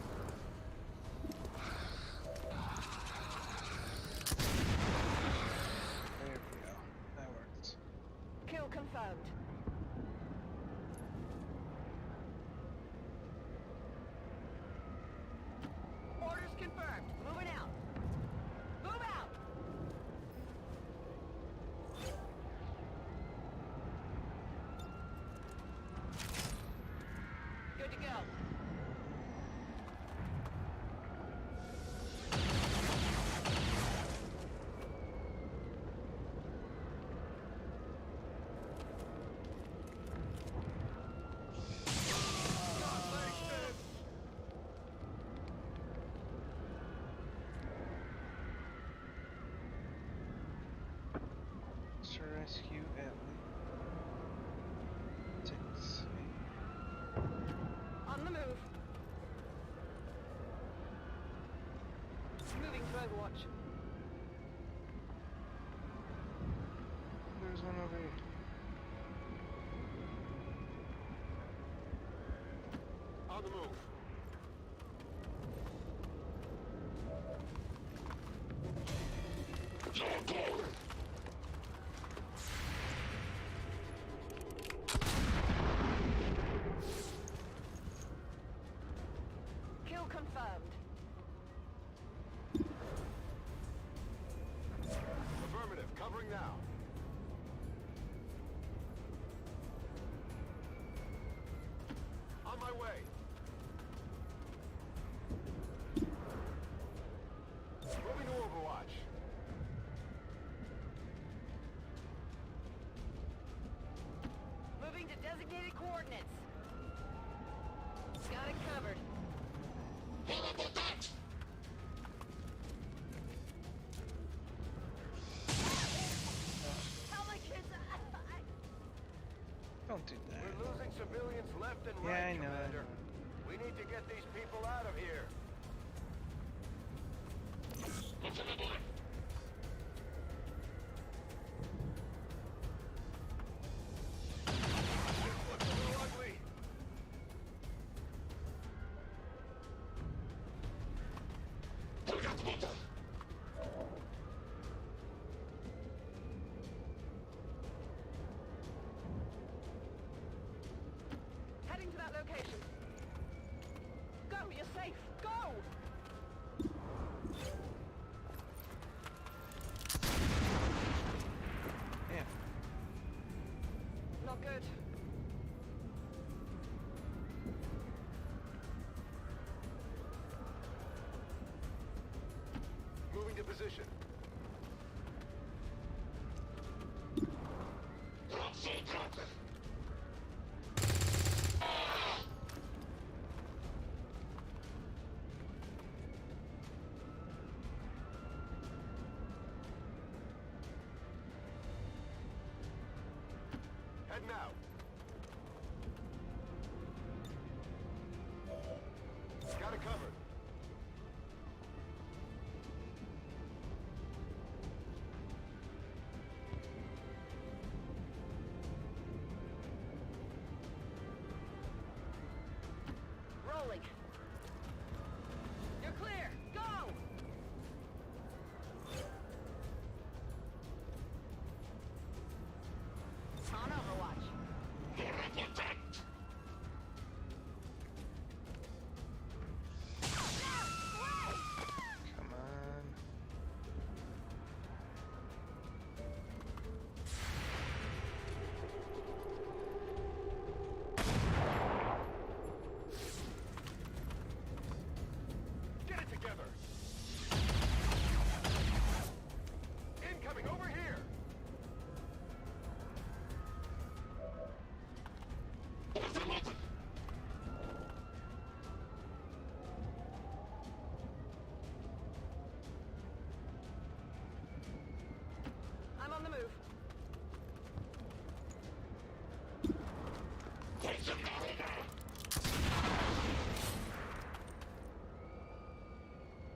we go. That works. Kill confirmed. Orders confirmed. Moving out. Move out! Good to go. To rescue Ellie. Six. On the move. Moving to Overwatch. There's one over here. On the move. Kill confirmed. Affirmative. Covering now. On my way. Moving to Overwatch. Moving to designated coordinates. Got it covered. Tell my kids Don't do that. We're losing civilians left and Yeah, right, I know. Commander. We need to get these people out of here. This looks a little ugly. Heading to that location. Go, you're safe. Go! Yeah. Not good. Moving to position. Heading out. Got it covered. Rolling. You're clear. Go! On Overwatch. Come on. Get it together. Incoming over here. I'm on the move.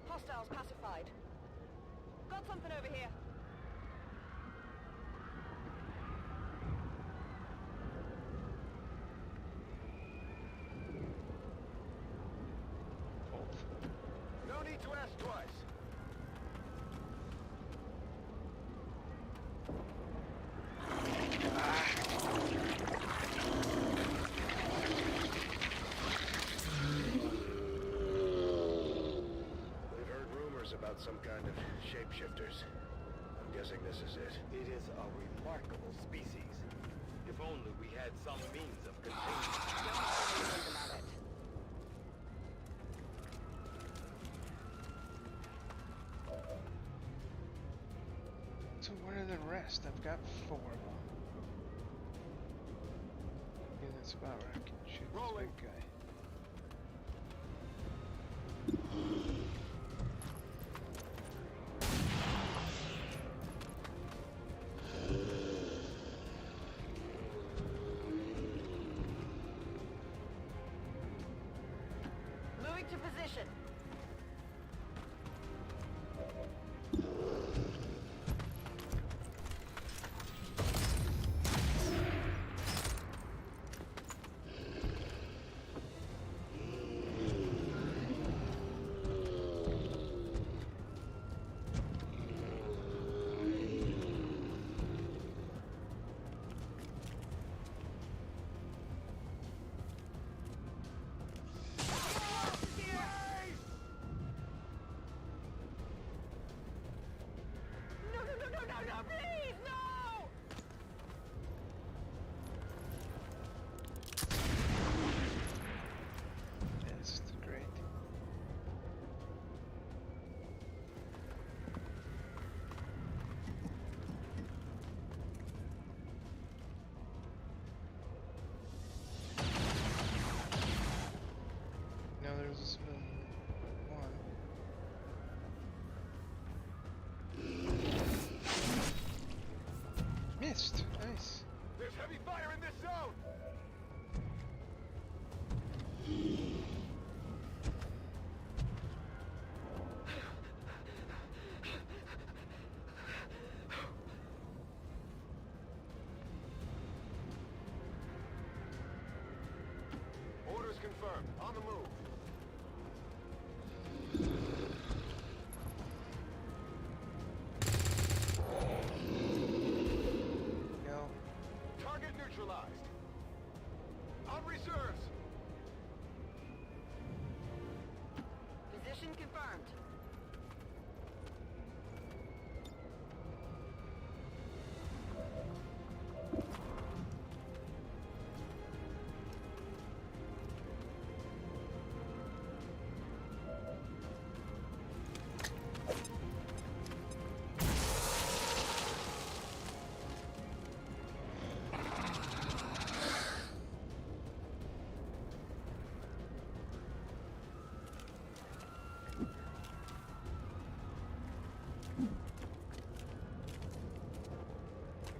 Hostiles pacified. Got something over here. to ask twice. We've heard rumors about some kind of shapeshifters. I'm guessing this is it. It is a remarkable species. If only we had some means of containing it. So where are the rest? I've got 4 of them. Yeah, that's about where I can shoot this big guy. Moving to position. No, please, no! That's great. Now there's one. Missed. Nice. There's heavy fire in this zone! Orders confirmed. On the move. Go. Target neutralized. On reserves. Position confirmed.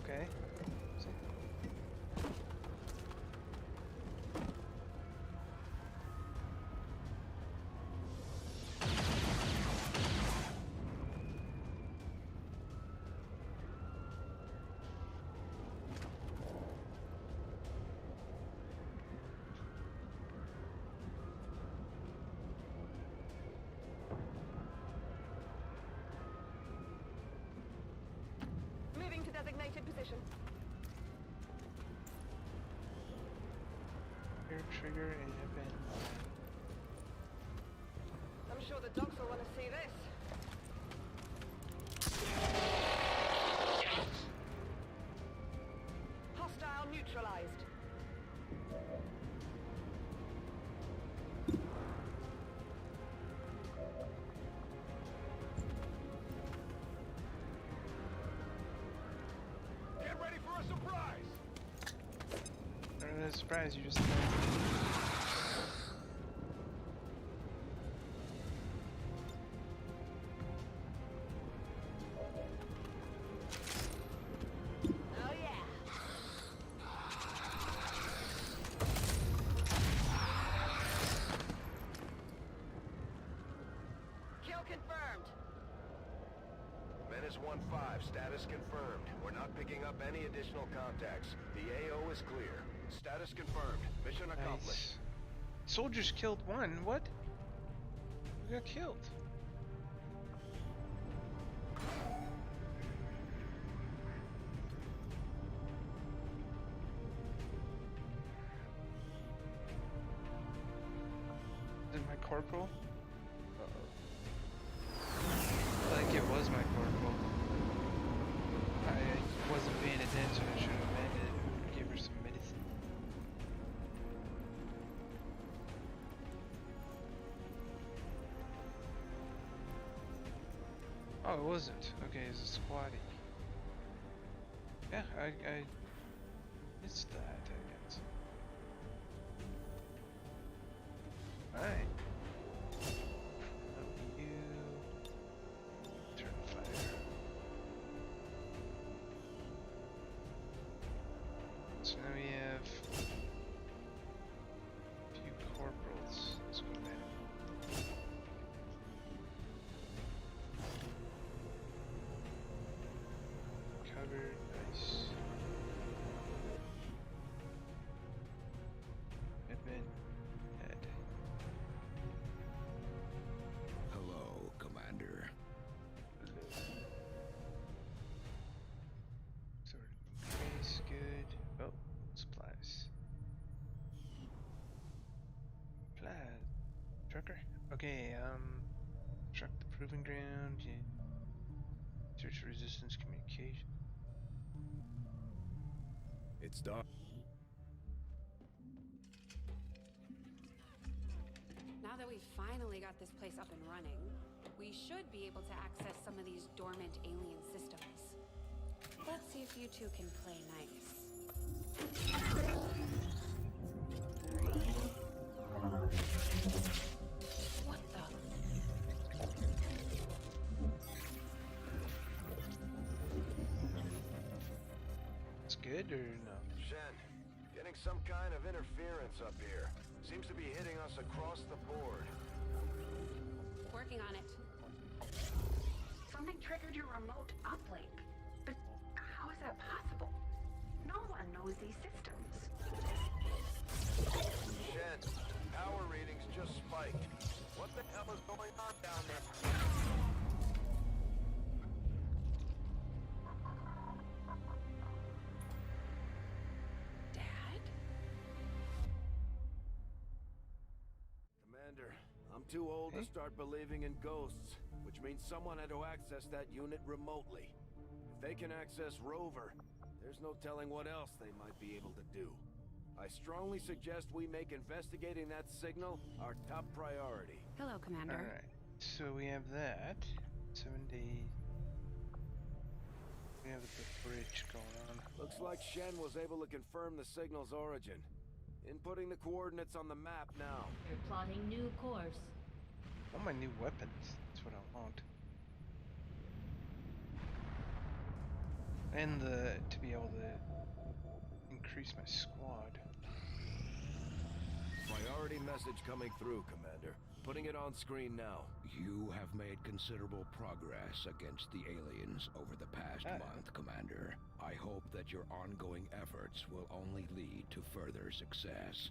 Okay. Moving to designated position. Here, trigger a event. I'm sure the docs will want to see this. Hostile neutralized. Get ready for a surprise! Or a surprise, you just. Oh yeah. Kill confirmed. Menace 1-5, status confirmed. We're not picking up any additional contacts. The AO is clear. Status confirmed. Mission accomplished. Soldiers killed one. What? Who got killed? corporal? Like it was my corporal. I wasn't paying attention. I should have amended it. Give her some medicine. Oh, it wasn't. Okay, it's a squatty. Yeah, I missed that, I guess. Alright. You turn fire. So now we have a few corporals. Let's go there. Covered, nice. Admin, head. Hello, Commander. Sort of face, good. Oh, supplies. Supply. Trucker? Okay, truck the proving ground. Yeah. Search resistance communication. It's dark. Now that we've finally got this place up and running, we should be able to access some of these dormant alien systems. Let's see if you two can play nice. What the? It's good or no? Shen, getting some kind of interference up here. Seems to be hitting us across the board. Working on it. Something triggered your remote uplink. But how is that possible? No one knows these systems. Shen, power readings just spiked. What the hell is going on down there? Commander, I'm too old to start believing in ghosts, which means someone had to access that unit remotely. If they can access Rover, there's no telling what else they might be able to do. I strongly suggest we make investigating that signal our top priority. Hello, Commander. Alright, so we have that. 7 days. We have the bridge going on. Looks like Shen was able to confirm the signal's origin. Inputting the coordinates on the map now. You're plotting new course. I want my new weapons. That's what I want. And to be able to increase my squad. Priority message coming through, Commander. Putting it on screen now. You have made considerable progress against the aliens over the past month, Commander. I hope that your ongoing efforts will only lead to further success.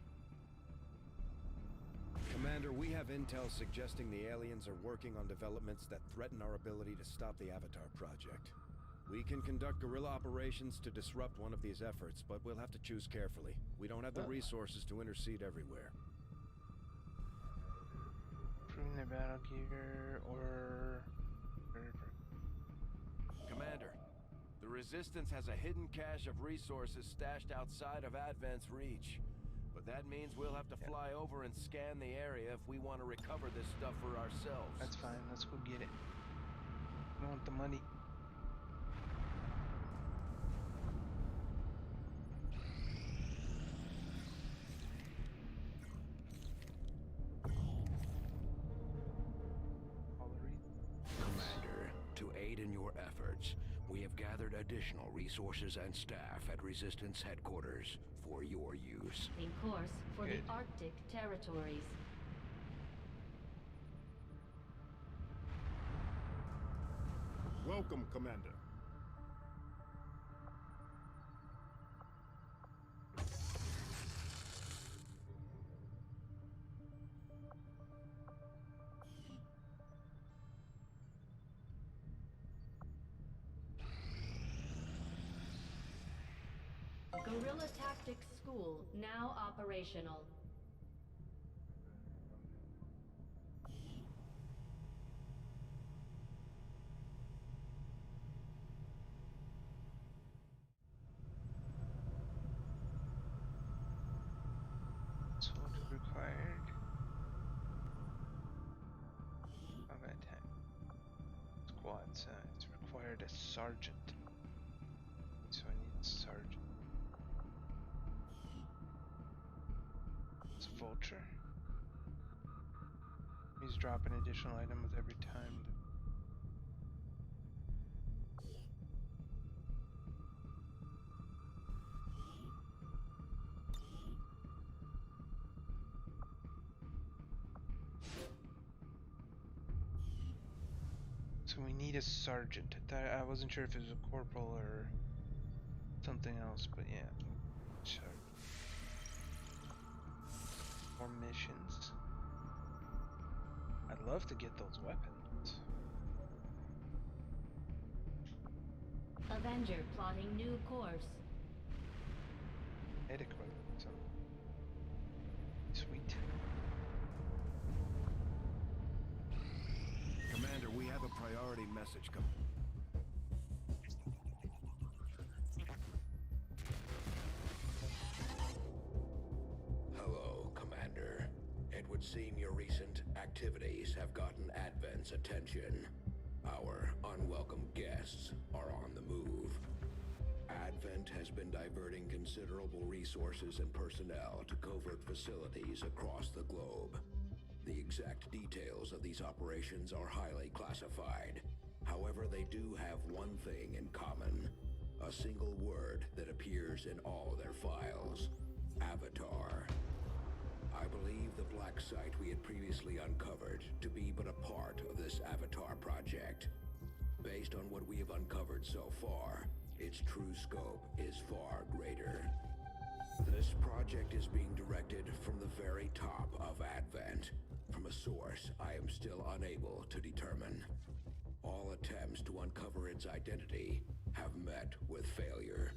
Commander, we have intel suggesting the aliens are working on developments that threaten our ability to stop the Avatar project. We can conduct guerrilla operations to disrupt one of these efforts, but we'll have to choose carefully. We don't have the resources to intercede everywhere. Improving their battle gear or... Commander, the Resistance has a hidden cache of resources stashed outside of Advent's reach. But that means we'll have to fly over and scan the area if we want to recover this stuff for ourselves. That's fine, let's go get it. I want the money. Commander, to aid in your efforts, we have gathered additional resources and staff at Resistance headquarters for your use. In course for the Arctic territories. Welcome, Commander. Guerrilla Tactics School now operational. squads. It's required a sergeant. So I need a sergeant. It's a vulture. He's dropping additional item with every time. So we need a sergeant. I wasn't sure if it was a corporal or something else, but yeah. Sergeant. More missions. I'd love to get those weapons. Avenger plotting new course. Head equipment. So sweet. Commander, we have a priority message coming. Hello, Commander. It would seem your recent activities have gotten Advent's attention. Our unwelcome guests are on the move. Advent has been diverting considerable resources and personnel to covert facilities across the globe. The exact details of these operations are highly classified. However, they do have one thing in common. A single word that appears in all their files. Avatar. I believe the black site we had previously uncovered to be but a part of this Avatar project. Based on what we have uncovered so far, its true scope is far greater. This project is being directed from the very top of Advent, from a source I am still unable to determine. All attempts to uncover its identity have met with failure.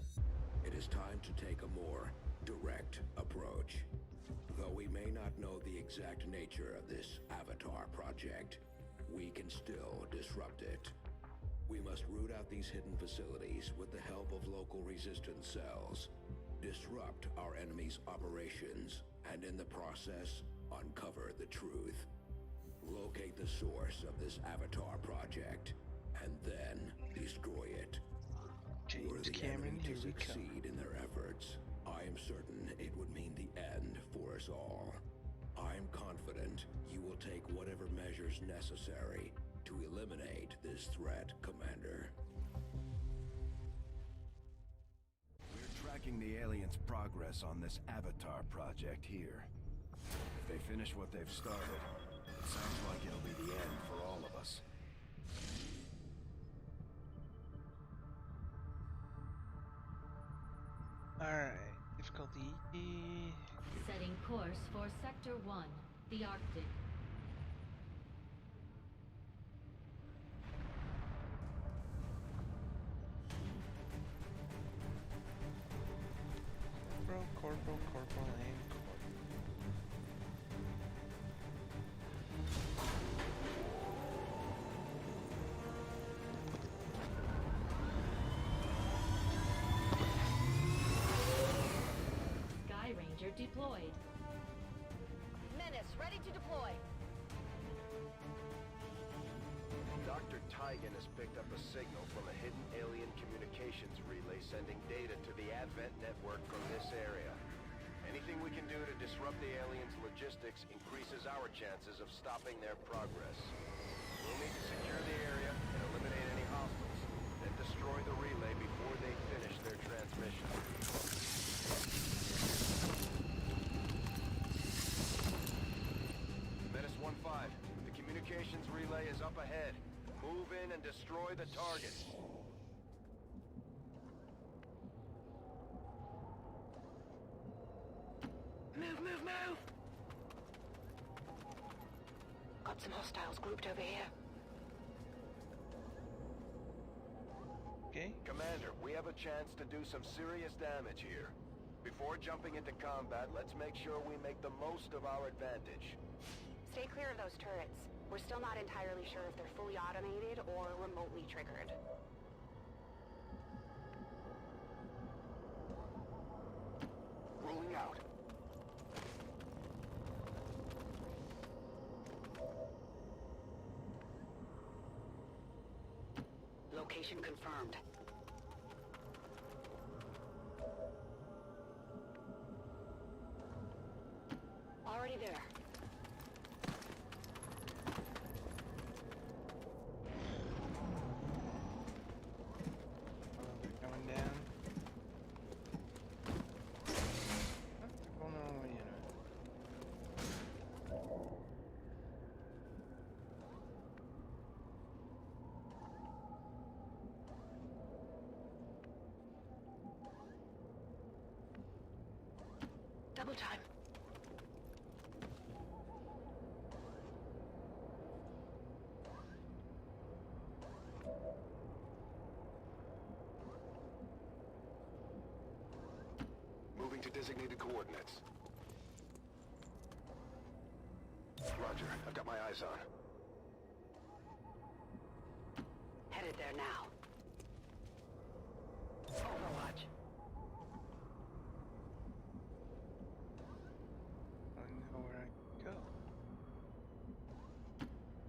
It is time to take a more direct approach. Though we may not know the exact nature of this Avatar project, we can still disrupt it. We must root out these hidden facilities with the help of local resistance cells, disrupt our enemy's operations, and in the process, uncover the truth. Locate the source of this Avatar project, and then destroy it. Were the enemy to succeed in their efforts, I am certain it would mean the end for us all. I am confident you will take whatever measures necessary to eliminate this threat, Commander. We're tracking the aliens' progress on this Avatar project here. If they finish what they've started, it sounds like it'll be the end for all of us. Alright, difficulty. Setting course for Sector 1, the Arctic. Corporal, and corporal. Sky Ranger deployed. Menace, ready to deploy. Dr. Tygan has picked up a signal from a hidden alien communications relay sending data to the Advent network from this area. Anything we can do to disrupt the aliens' logistics increases our chances of stopping their progress. We'll need to secure the area and eliminate any hostiles, then destroy the relay before they finish their transmission. Menace 1-5, the communications relay is up ahead. Move in and destroy the target. Move! Got some hostiles grouped over here. Okay. Commander, we have a chance to do some serious damage here. Before jumping into combat, let's make sure we make the most of our advantage. Stay clear of those turrets. We're still not entirely sure if they're fully automated or remotely triggered. Rolling out. Location confirmed. Already there. Oh, they're going down. Oh, they're going the wrong way anyway. Double time. Moving to designated coordinates. Roger, I've got my eyes on. Headed there now. Overwatch. I know where I go.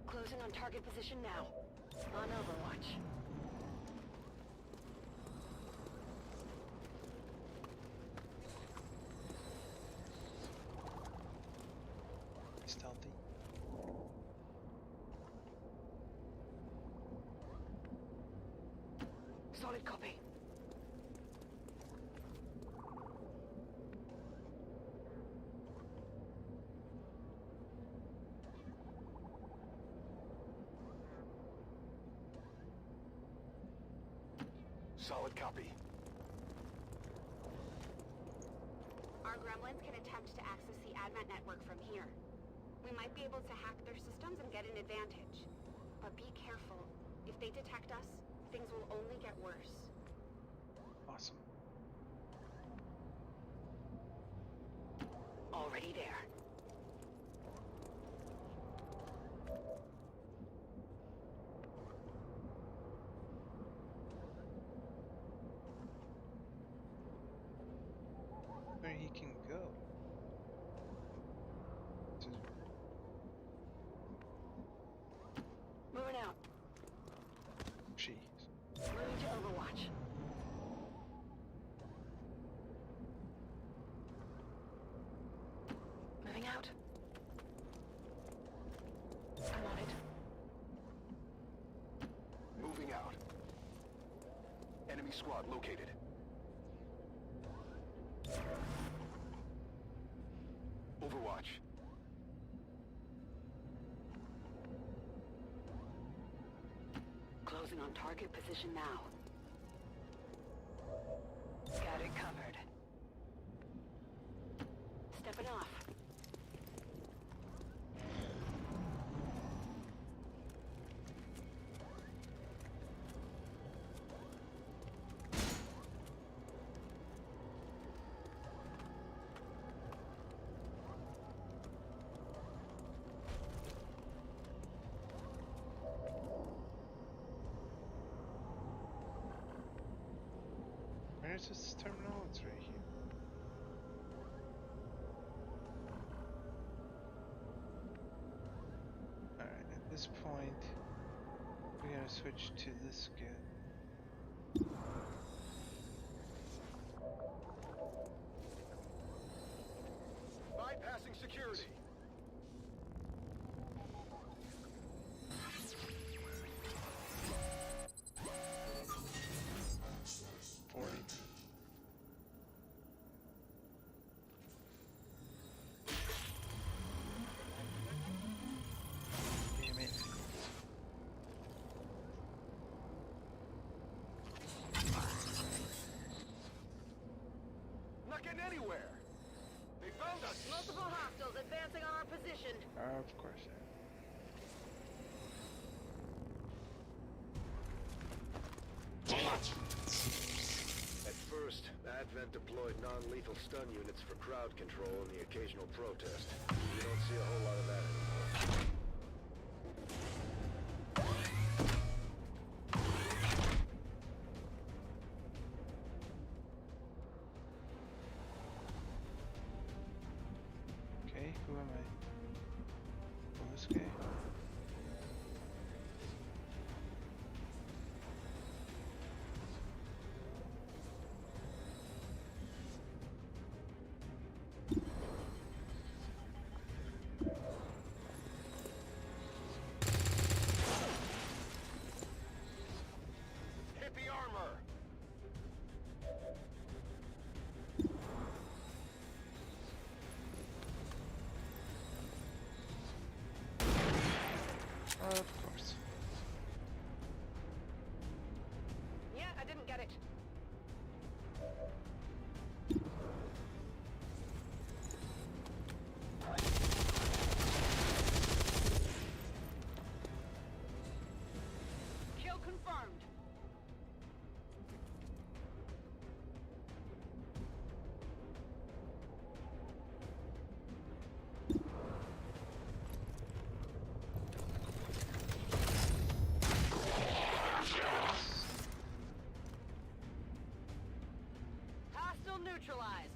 Closing on target position now. On Overwatch. Stealthy. Solid copy. Solid copy. Our gremlins can attempt to access the Advent network from here. We might be able to hack their systems and get an advantage. But be careful. If they detect us, things will only get worse. Awesome. Already there. Where he can go. Moving out. Jeez. Moving to Overwatch. Moving out. I'm on it. Moving out. Enemy squad located. Overwatch. Closing on target position now. Got it covered. Stepping off. Where's this terminal? It's right here. Alright, at this point, we gotta switch to this guy. Bypassing security. Damn it. Not getting anywhere. They found us. Multiple hostiles advancing on our position. Of course. At first, Advent deployed non-lethal stun units for crowd control and the occasional protest. We don't see a whole lot of that anymore. Okay, who am I? Oh, this guy. confirmed. Hostile neutralized.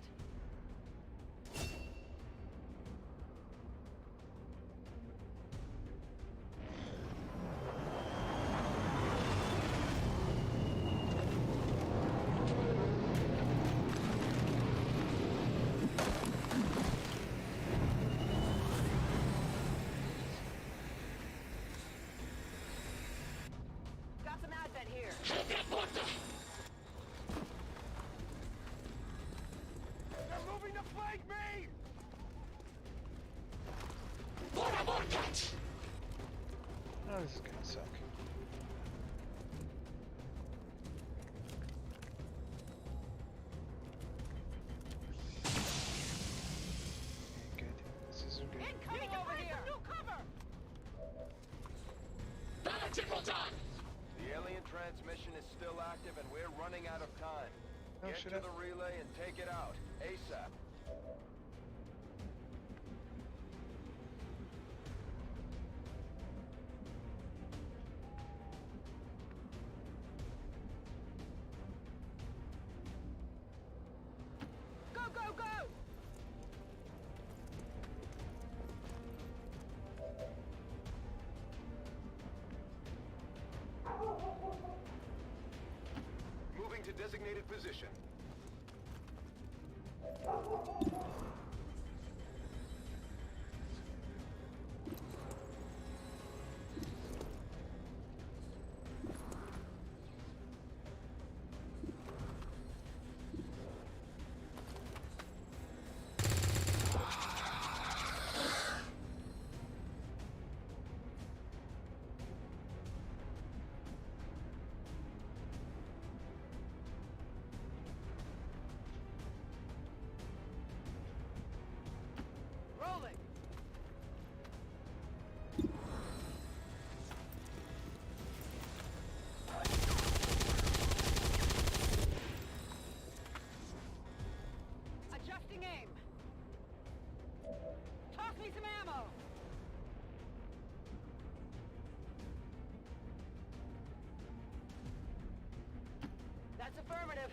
Got some advent here. They're moving to flank me! Oh, this is gonna suck. Okay, good. This is good. Incoming over here! New cover! The alien transmission is still active and we're running out of time. Oh, Get shit to up. the relay and take it out, ASAP. Go, go, go! Moving to designated position. Rolling! Adjusting aim. Toss me some ammo. That's affirmative.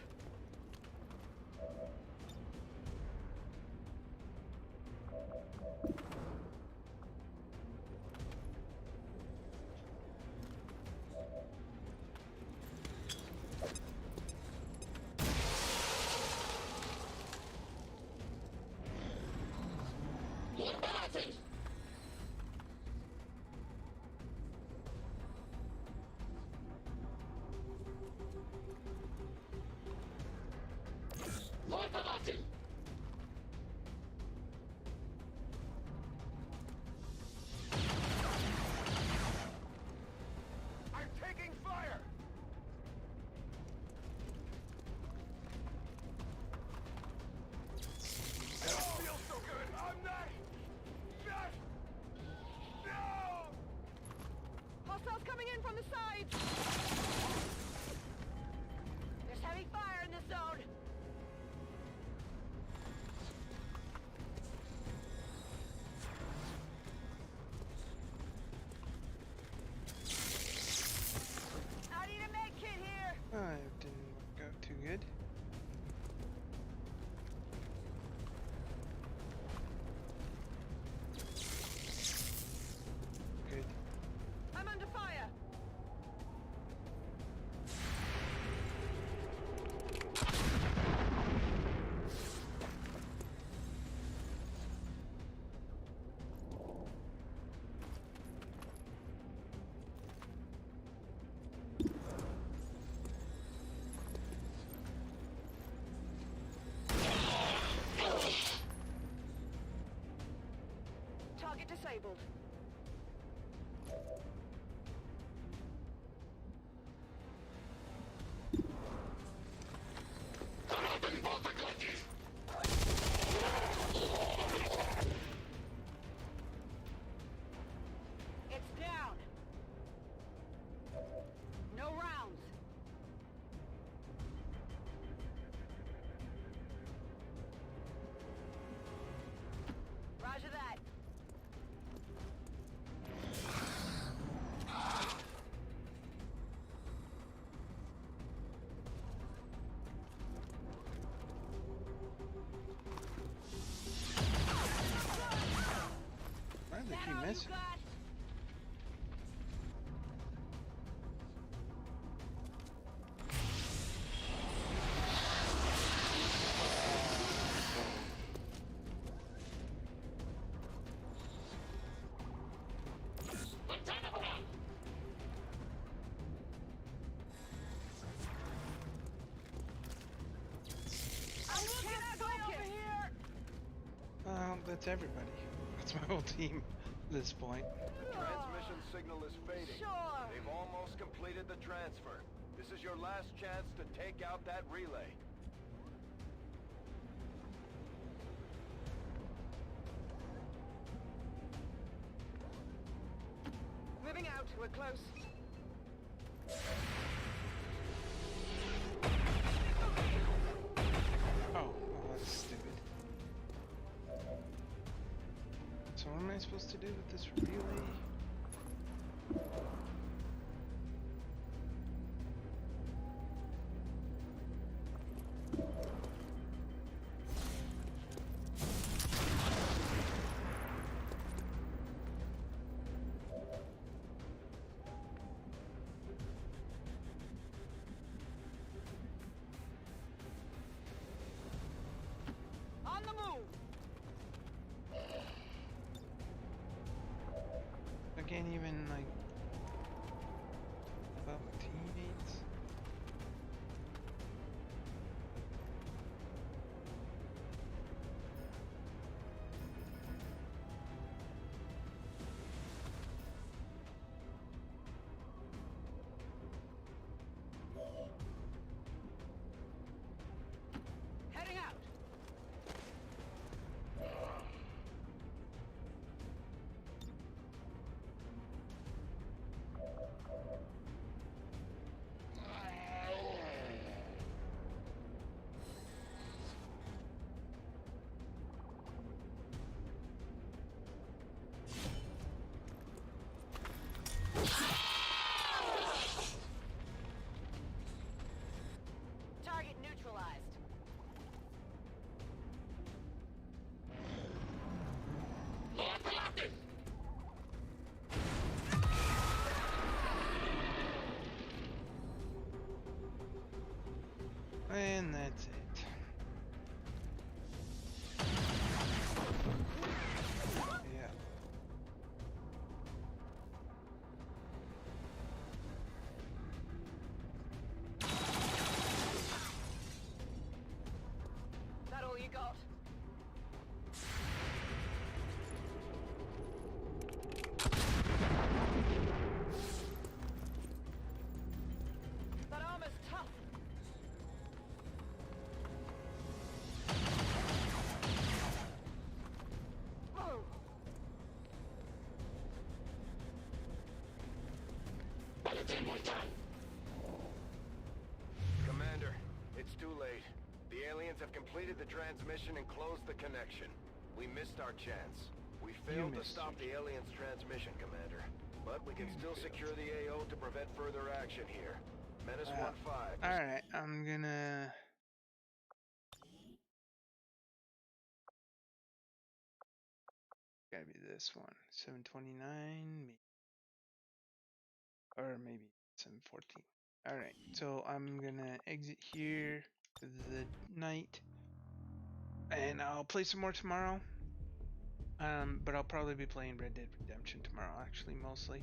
I'm taking fire! I don't feel so good. I'm not... No! Hostiles coming in from the sides. There's heavy fire in this zone. I need a med kit here. It didn't work out too good. Good. I'm under fire. that's everybody. That's my whole team at this point. The transmission signal is fading. Sure. They've almost completed the transfer. This is your last chance to take out that relay. Moving out. We're close. Oh, that's stupid. So what am I supposed to do with this relay? On the move. I can't even like help my teammates. Heading out. Target neutralized. And that's it. Yeah. That all you got? That armor's tough. Whoa. Commander, it's too late. The aliens have completed the transmission and closed the connection. We missed our chance. We failed to stop the aliens' transmission, Commander. But we can still secure the AO to prevent further action here. Menace 1-5. Alright, I'm gonna... Gotta be this one. 729, maybe. Or maybe 714. Alright, so I'm gonna exit here for the night. And I'll play some more tomorrow. But I'll probably be playing Red Dead Redemption tomorrow, actually, mostly.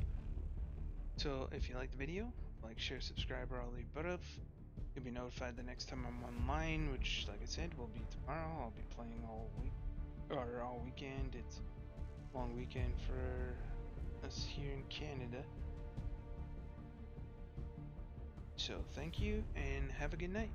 So if you like the video, like, share, subscribe, or all the above. You'll be notified the next time I'm online, which, like I said, will be tomorrow. I'll be playing all week, or all weekend. It's a long weekend for us here in Canada. So thank you, and have a good night.